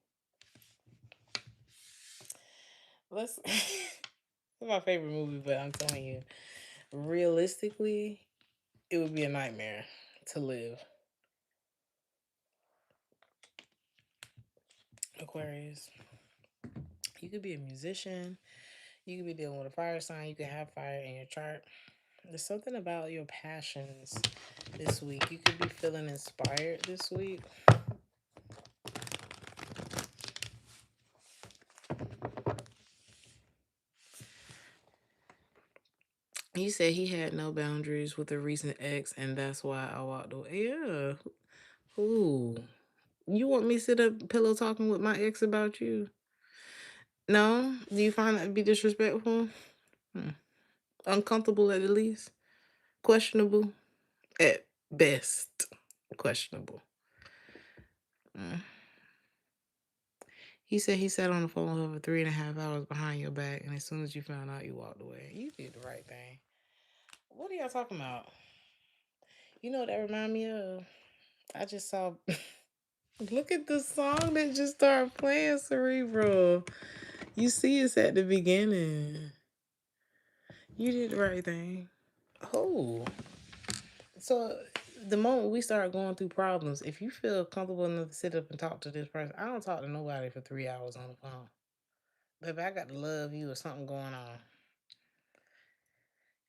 Let's. It's my favorite movie, but I'm telling you, realistically, it would be a nightmare to live. Aquarius. You could be a musician. You could be dealing with a fire sign. You could have fire in your chart. There's something about your passions this week. You could be feeling inspired this week. He said he had no boundaries with a recent ex, and that's why I walked away. Yeah. Ooh. You want me to sit up pillow talking with my ex about you? No? Do you find that to be disrespectful? Hmm. Uncomfortable at the least? Questionable? At best. Questionable. Mm. He said he sat on the phone over 3.5 hours behind your back, and as soon as you found out, you walked away. You did the right thing. What are y'all talking about? You know what that remind me of? I just saw. Look at the song that just started playing, Cerebral. You see it's at the beginning. You did the right thing. Oh. So the moment we start going through problems, if you feel comfortable enough to sit up and talk to this person, I don't talk to nobody for 3 hours on the phone. Baby, I got to love you or something going on.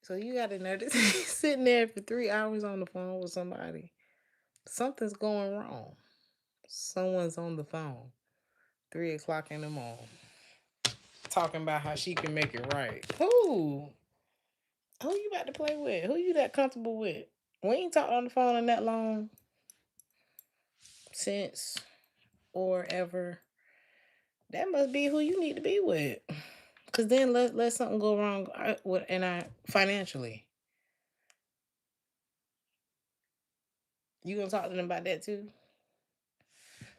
So you got to know this sitting there for 3 hours on the phone with somebody. Something's going wrong. Someone's on the phone. 3 o'clock in the morning. Talking about how she can make it right. Who? Who you about to play with? Who you that comfortable with? We ain't talked on the phone in that long since or ever. That must be who you need to be with. Cause then let something go wrong financially. You gonna talk to them about that too?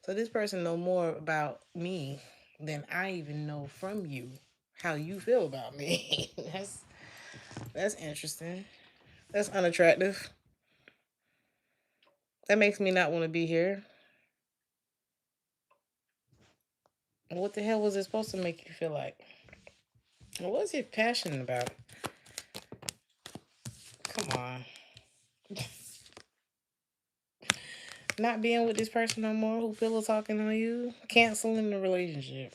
So this person know more about me than I even know from you. How you feel about me? That's interesting. That's unattractive. That makes me not want to be here. What the hell was it supposed to make you feel like? What is it passionate about? Come on. Not being with this person no more who pillow talking on you, canceling the relationship.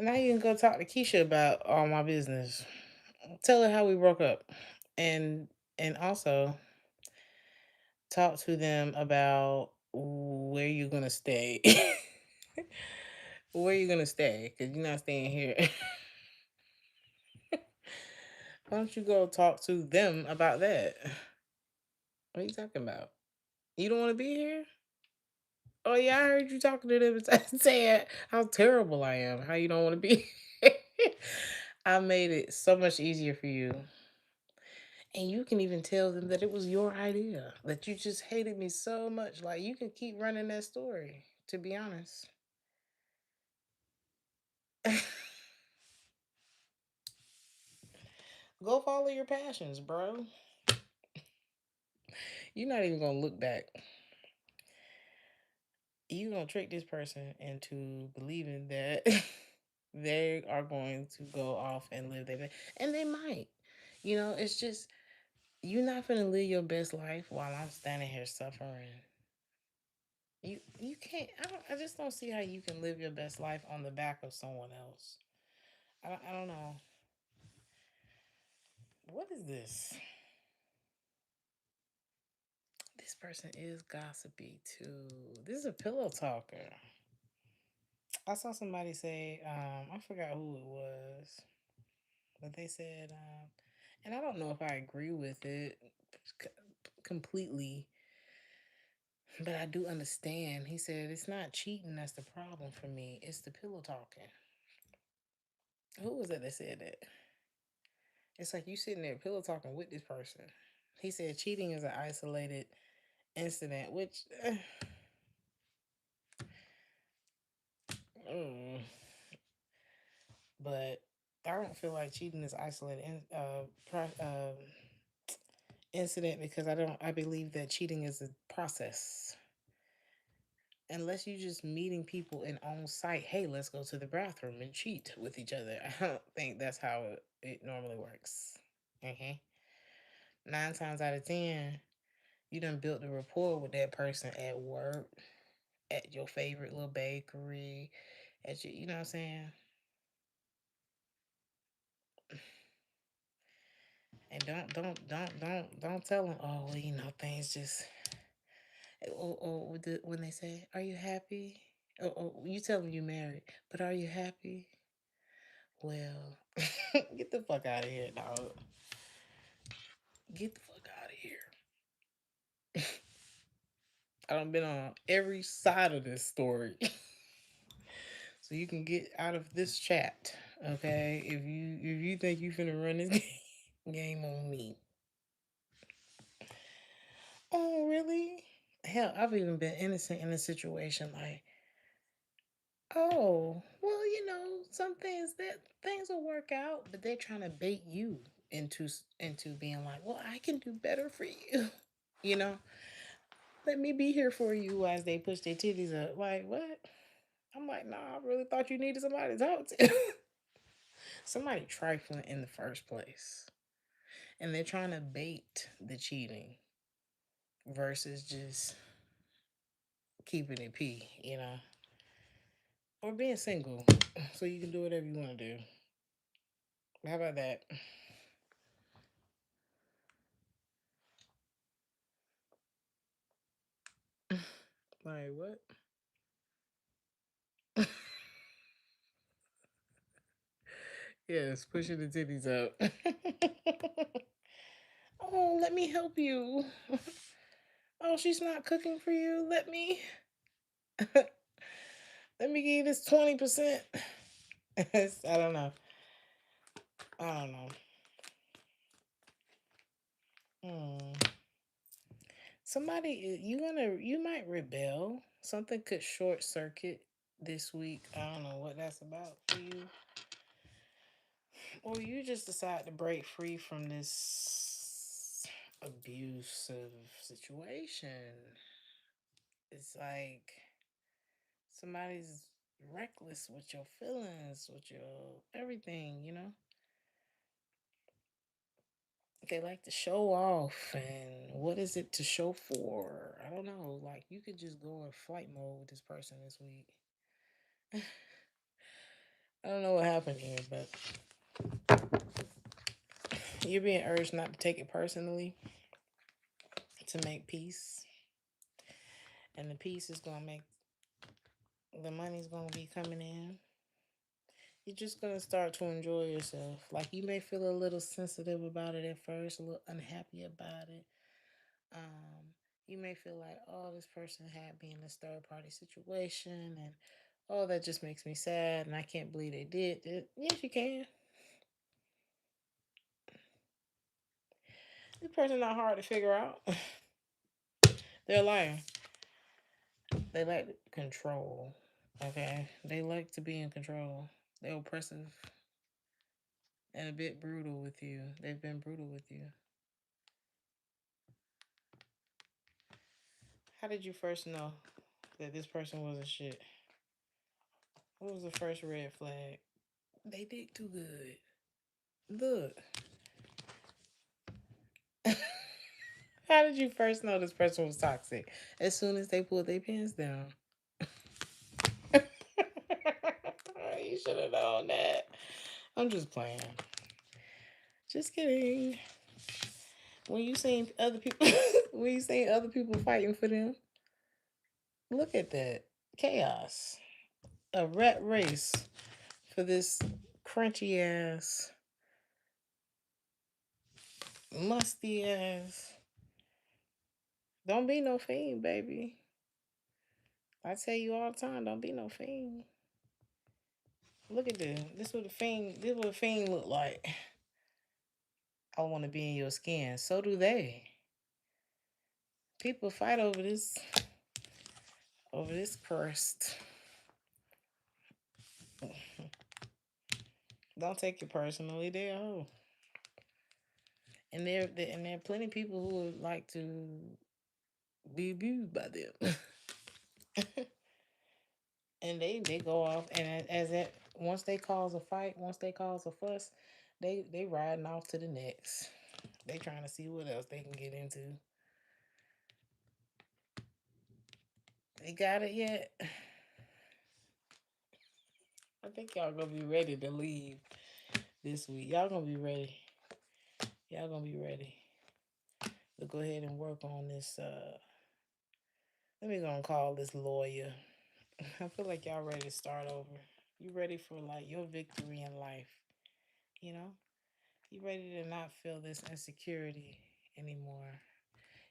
Now you can go talk to Keisha about all my business. Tell her how we broke up. And also talk to them about where you're gonna stay. Where you gonna stay? Because you're not staying here. Why don't you go talk to them about that? What are you talking about? You don't want to be here? Oh yeah, I heard you talking to them and saying how terrible I am. How you don't want to be. I made it so much easier for you. And you can even tell them that it was your idea. That you just hated me so much. Like you can keep running that story, to be honest. Go follow your passions, bro. You're not even gonna look back. You gonna trick this person into believing that they are going to go off and live their best, and they might. It's just you're not gonna live your best life while I'm standing here suffering. You can't. I just don't see how you can live your best life on the back of someone else. I don't know. What is this? This person is gossipy too. This is a pillow talker. I saw somebody say, I forgot who it was, but they said, and I don't know if I agree with it c- completely, but I do understand. He said, it's not cheating that's the problem for me, it's the pillow talking. Who was that said that? It's like you sitting there pillow talking with this person. He said cheating is an isolated incident, which, mm, but I don't feel like cheating is isolated incident because I believe that cheating is a process. Unless you just meeting people in on site, hey, let's go to the bathroom and cheat with each other. I don't think that's how it normally works. Okay. 9 times out of 10, you done built a rapport with that person at work, at your favorite little bakery, at your, you know what I'm saying? And don't tell them, oh, well, things just, when they say, are you happy? You tell them you married, but are you happy? Well, get the fuck out of here, dog. Get the fuck out of here. I done been on every side of this story. So you can get out of this chat, okay? If you think you finna run this game on me. Oh, really? Hell, I've even been innocent in a situation like, oh, well, some things will work out, but they're trying to bait you into being like, well, I can do better for you. You know, let me be here for you as they push their titties up. Like, what? I'm like, nah, I really thought you needed somebody to talk to. Somebody trifling in the first place. And they're trying to bait the cheating versus just keeping it P, or being single so you can do whatever you want to do. How about that? Like, what? Yes, pushing the titties up. Oh, let me help you. Oh, she's not cooking for you. Let me give you this 20%. I don't know. I don't know. Hmm. You might rebel. Something could short circuit this week. I don't know what that's about for you. Or you just decide to break free from this abusive situation. It's like somebody's reckless with your feelings, with your everything, you know? They like to show off, and what is it to show for? I don't know. Like, you could just go in flight mode with this person this week. I don't know what happened here, but you're being urged not to take it personally, to make peace. And the peace is going to make the money's going to be coming in. You're just going to start to enjoy yourself. Like, you may feel a little sensitive about it at first, a little unhappy about it. Um, you may feel like, oh, this person had me in this third party situation, and oh, that just makes me sad, and I can't believe they did it. Yes, you can. This person not hard to figure out. They're a liar. They like control. Okay, they like to be in control. They're oppressive and a bit brutal with you. They've been brutal with you. How did you first know that this person was a shit? What was the first red flag? They did too good. Look. How did you first know this person was toxic? As soon as they pulled their pants down. You should have known that. I'm just playing. Just kidding. When you seen other people when you seen other people fighting for them, look at that. Chaos. A rat race for this crunchy ass, musty ass. Don't be no fiend, baby. I tell you all the time, don't be no fiend. Look at this. This what a fiend look like. I want to be in your skin. So do they. People fight over this crust. Don't take it personally. They're a hoe. And there are plenty of people who would like to be abused by them. And they go off, and as that once they cause a fight, once they cause a fuss, they riding off to the next. They trying to see what else they can get into. They got it yet? I think y'all gonna be ready to leave this week. Y'all gonna be ready. Y'all gonna be ready to go ahead and work on this. Let me go and call this lawyer. I feel like y'all ready to start over. You ready for like your victory in life? You know, you ready to not feel this insecurity anymore.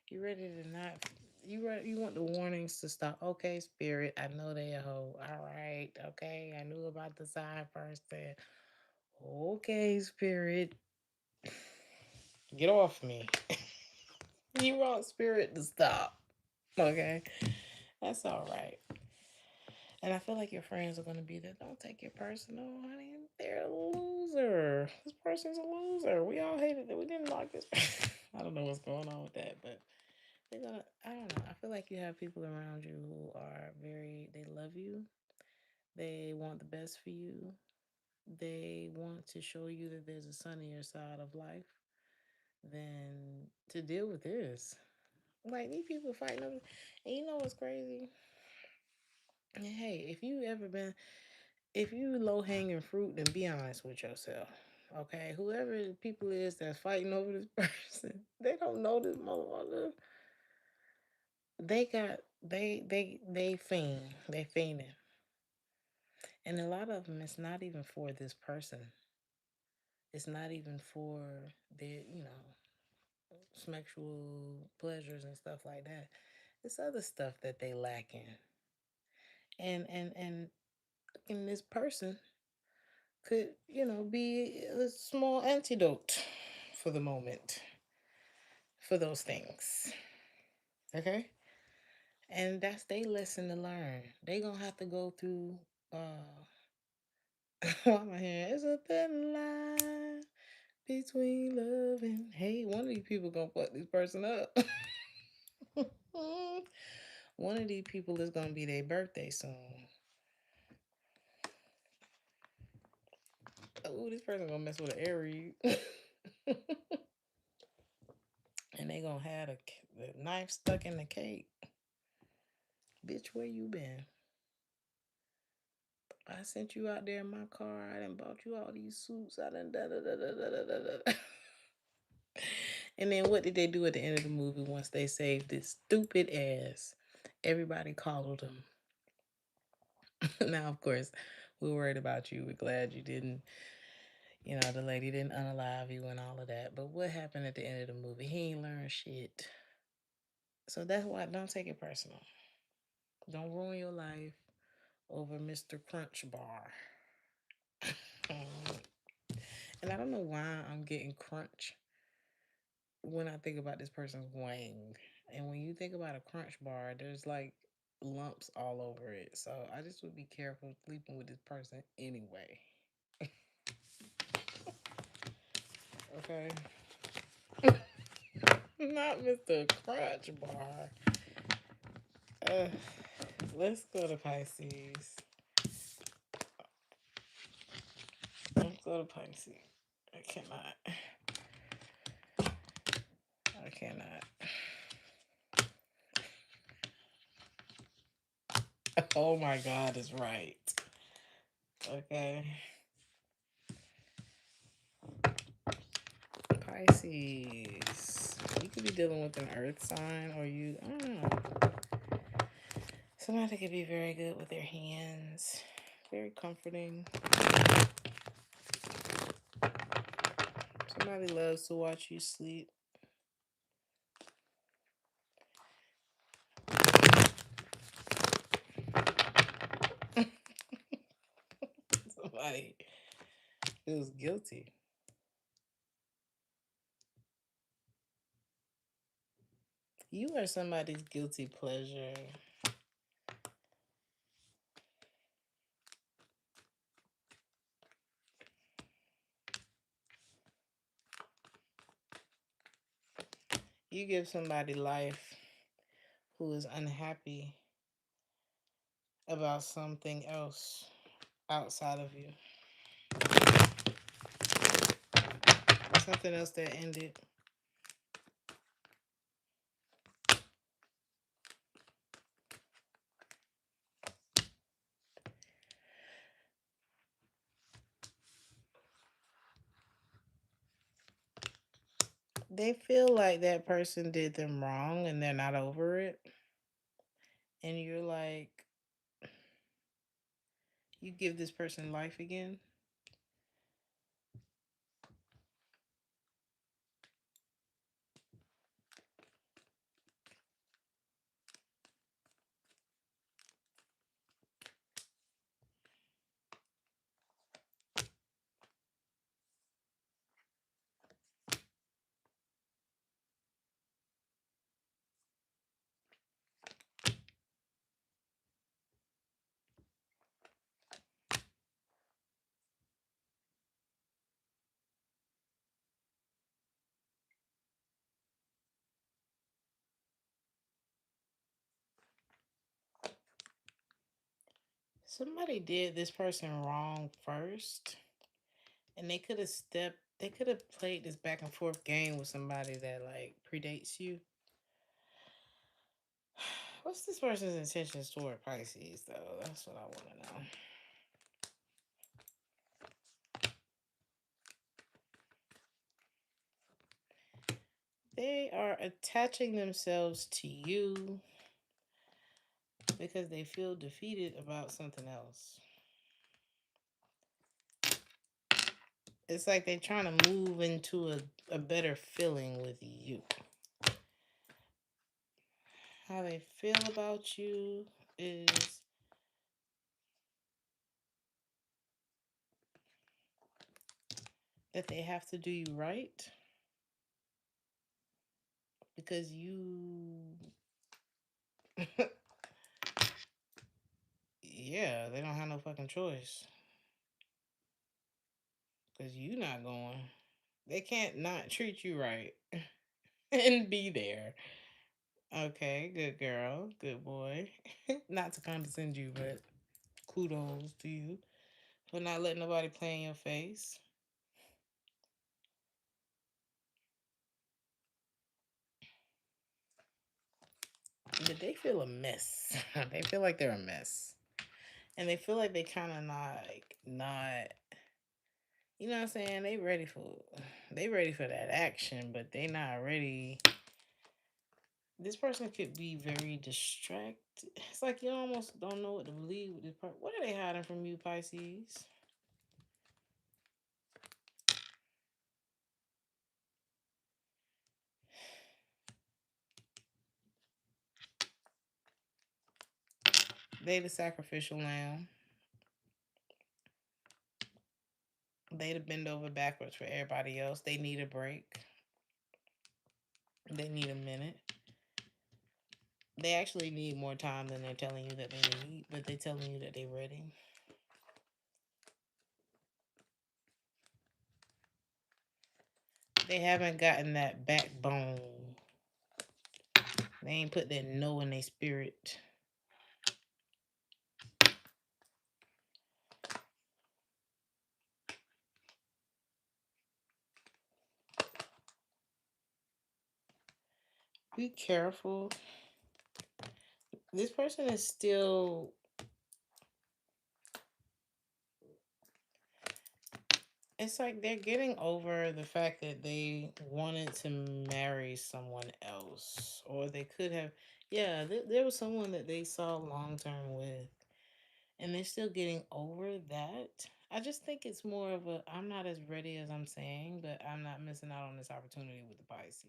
You ready to not. You want the warnings to stop. Okay, spirit. I know they a hoe. All right. Okay, I knew about the side person. Okay, spirit. Get off me. You want spirit to stop. Okay, that's all right. And I feel like your friends are gonna be there. Don't take it personal, honey. They're a loser. This person's a loser. We all hated it. We didn't like this. I don't know what's going on with that, but they're gonna. I don't know. I feel like you have people around you who are very. They love you. They want the best for you. They want to show you that there's a sunnier side of life than to deal with this. Like these people fighting over, and you know what's crazy? Hey, if you low hanging fruit, then be honest with yourself. Okay, whoever the people is that's fighting over this person, they don't know this motherfucker. They fiend, they fiending, and a lot of them, it's not even for this person. It's not even for their, sexual pleasures and stuff like that. It's other stuff that they lack and in this person could, be a small antidote for the moment for those things. Okay? And that's they lesson to learn. They gonna have to go through uh On my hand, it's a thin line between love and hate. One of these people gonna fuck this person up. One of these people is gonna be their birthday soon. Oh, this person gonna mess with an Aries. And they gonna have the knife stuck in the cake. Bitch, where you been? I sent you out there in my car. I done bought you all these suits. I done da da da da da da da da. And then what did they do at the end of the movie once they saved this stupid ass? Everybody coddled him. Now, of course, we're worried about you. We're glad you didn't, the lady didn't unalive you and all of that. But what happened at the end of the movie? He ain't learned shit. So that's why don't take it personal. Don't ruin your life over Mr. Crunch Bar. And I don't know why I'm getting crunch when I think about this person's wang. And when you think about a crunch bar, there's like lumps all over it. So I just would be careful sleeping with this person anyway. Okay. Not Mr. Crunch Bar. Uh, let's go to Pisces. Let's go to Pisces. I cannot. I cannot. Oh my God, is right. Okay. Pisces. You could be dealing with an earth sign, or I don't know. Somebody could be very good with their hands. Very comforting. Somebody loves to watch you sleep. Somebody feels guilty. You are somebody's guilty pleasure. You give somebody life who is unhappy about something else outside of you. Something else that ended. They feel like that person did them wrong and they're not over it. And you're like, you give this person life again. Somebody did this person wrong first, and they could have played this back and forth game with somebody that like predates you. What's this person's intentions toward Pisces, though? That's what I want to know. They are attaching themselves to you because they feel defeated about something else. It's like they're trying to move into a better feeling with you. How they feel about you is that they have to do you right because yeah, they don't have no fucking choice. Because you not going. They can't not treat you right and be there. Okay, good girl, good boy. Not to condescend you, but kudos to you for not letting nobody play in your face. But they feel a mess. They feel like they're a mess. And they feel like they kind of not, you know what I'm saying? They ready for that action, but they not ready. This person could be very distracted. It's like you almost don't know what to believe with this person. What are they hiding from you, Pisces? They the sacrificial lamb. They to bend over backwards for everybody else. They need a break. They need a minute. They actually need more time than they're telling you that they need, but they're telling you that they're ready. They haven't gotten that backbone. They ain't put that no in their spirit. Be careful. This person is still. It's like they're getting over the fact that they wanted to marry someone else, or they could have. Yeah, there was someone that they saw long term with, and they're still getting over that. I just think it's more of a I'm not as ready as I'm saying, but I'm not missing out on this opportunity with the Pisces.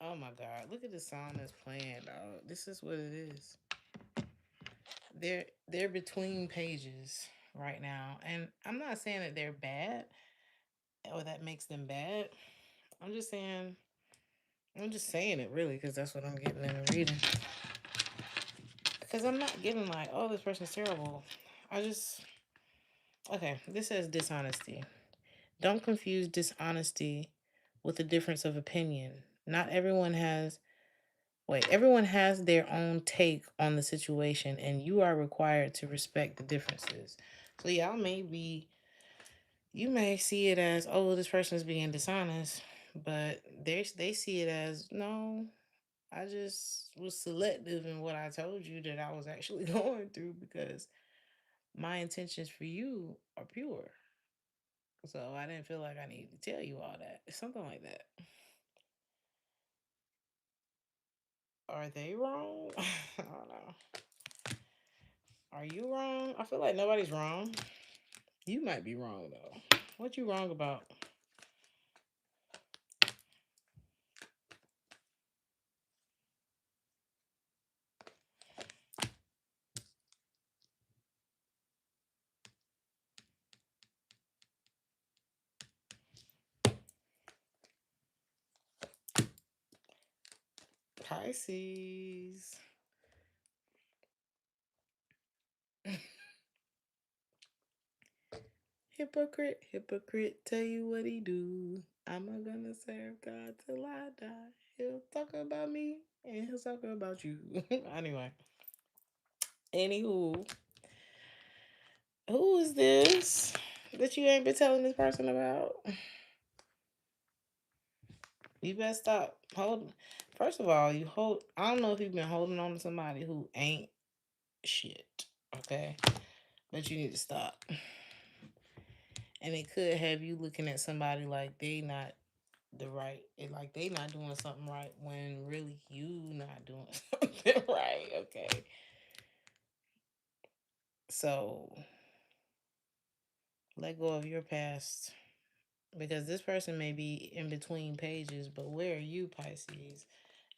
Oh my God! Look at the song that's playing, dog. This is what it is. They're between pages right now, and I'm not saying that they're bad or that makes them bad. I'm just saying I'm just saying it really because that's what I'm getting in the reading. Because I'm not getting like, oh, this person's terrible. I just okay. This says dishonesty. Don't confuse dishonesty with a difference of opinion. Not everyone has everyone has their own take on the situation, and you are required to respect the differences. So you may see it as, oh, this person is being dishonest, but they see it as, no, I just was selective in what I told you that I was actually going through because my intentions for you are pure. So I didn't feel like I needed to tell you all that. Something like that. Are they wrong? I don't know. Are you wrong? I feel like nobody's wrong. You might be wrong though. What you wrong about? Pisces. Hypocrite, hypocrite, tell you what he do. I'm not gonna serve God till I die. He'll talk about me and he'll talk about you. Anyway, anywho, who is this that you ain't been telling this person about? You better stop holding. First of all, you hold. I don't know if you've been holding on to somebody who ain't shit. Okay, but you need to stop. And it could have you looking at somebody like they not the right, like they not doing something right when really you not doing something right. Okay, so let go of your past because this person may be in between pages, but where are you, Pisces?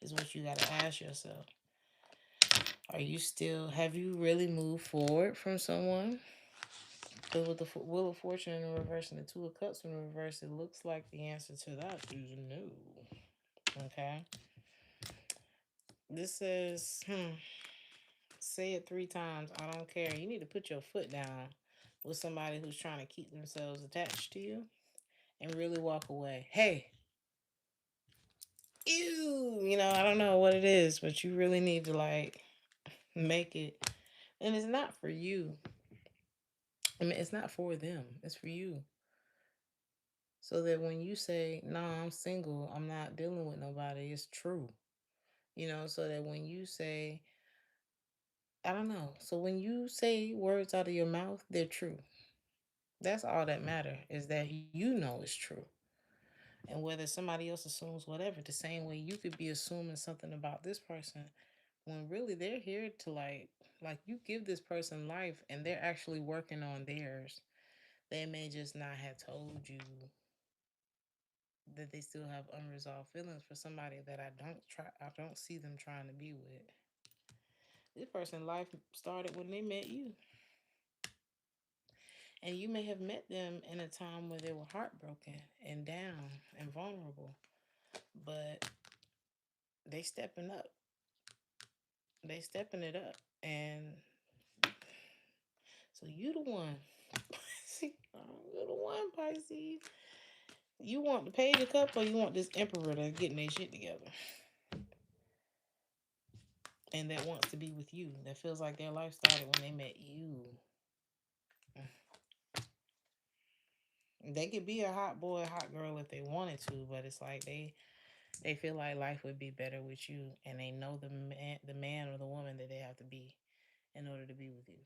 Is what you got to ask yourself. Are you still? Have you really moved forward from someone? Because with the Wheel of Fortune in reverse and the Two of Cups in reverse, it looks like the answer to that is no. Okay. This is say it 3 times. I don't care. You need to put your foot down with somebody who's trying to keep themselves attached to you and really walk away. Hey, I don't know what it is, but you really need to like make it. And it's not for you. I mean, it's not for them. It's for you. So that when you say, "No, I'm single. I'm not dealing with nobody," it's true. So that when you say, I don't know. So when you say words out of your mouth, they're true. That's all that matter is that you know it's true. And whether somebody else assumes whatever, the same way you could be assuming something about this person when really they're here to like you give this person life and they're actually working on theirs. They may just not have told you that they still have unresolved feelings for somebody that I don't see them trying to be with. This person life started when they met you. And you may have met them in a time where they were heartbroken and down and vulnerable, but they stepping up. They stepping it up. And so you the one. See, you're the one, Pisces. You want the page of cup or you want this emperor that's getting their shit together and that wants to be with you, that feels like their life started when they met you. They could be a hot boy, hot girl if they wanted to, but it's like they feel like life would be better with you, and they know the man or the woman that they have to be in order to be with you.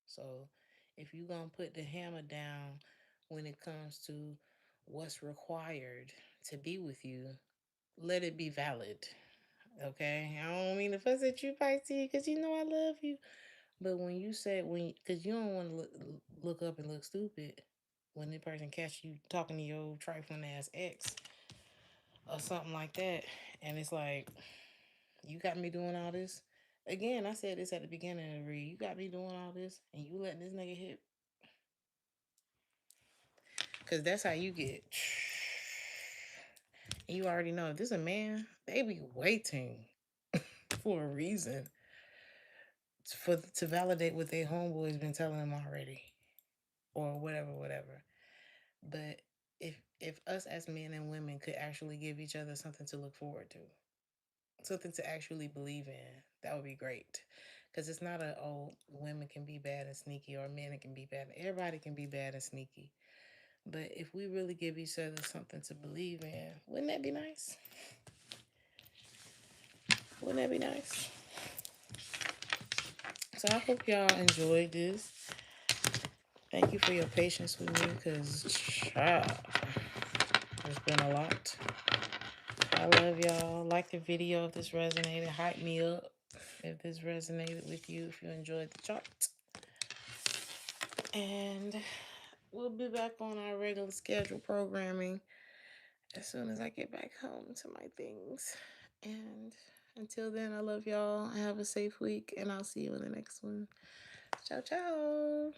So if you gonna put the hammer down when it comes to what's required to be with you, let it be valid. Okay, I don't mean to fuss at you, Pisces, because you know I love you. But when you say because you don't want to look up and look stupid when the person catch you talking to your old trifling ass ex or something like that, and it's like you got me doing all this. Again, I said this at the beginning of the read. You got me doing all this, and you letting this nigga hit, because that's how you get. You already know if this is a man, they be waiting for a reason to validate what their homeboy's been telling them already, or whatever. But if us as men and women could actually give each other something to look forward to, something to actually believe in, that would be great. Because it's not a, oh, women can be bad and sneaky or men can be bad. Everybody can be bad and sneaky. But if we really give each other something to believe in, wouldn't that be nice? Wouldn't that be nice? So I hope y'all enjoyed this. Thank you for your patience with me because there's been a lot. I love y'all. Like the video if this resonated. Hype me up if this resonated with you, if you enjoyed the chart. And we'll be back on our regular schedule programming as soon as I get back home to my things. And until then, I love y'all. Have a safe week, and I'll see you in the next one. Ciao, ciao.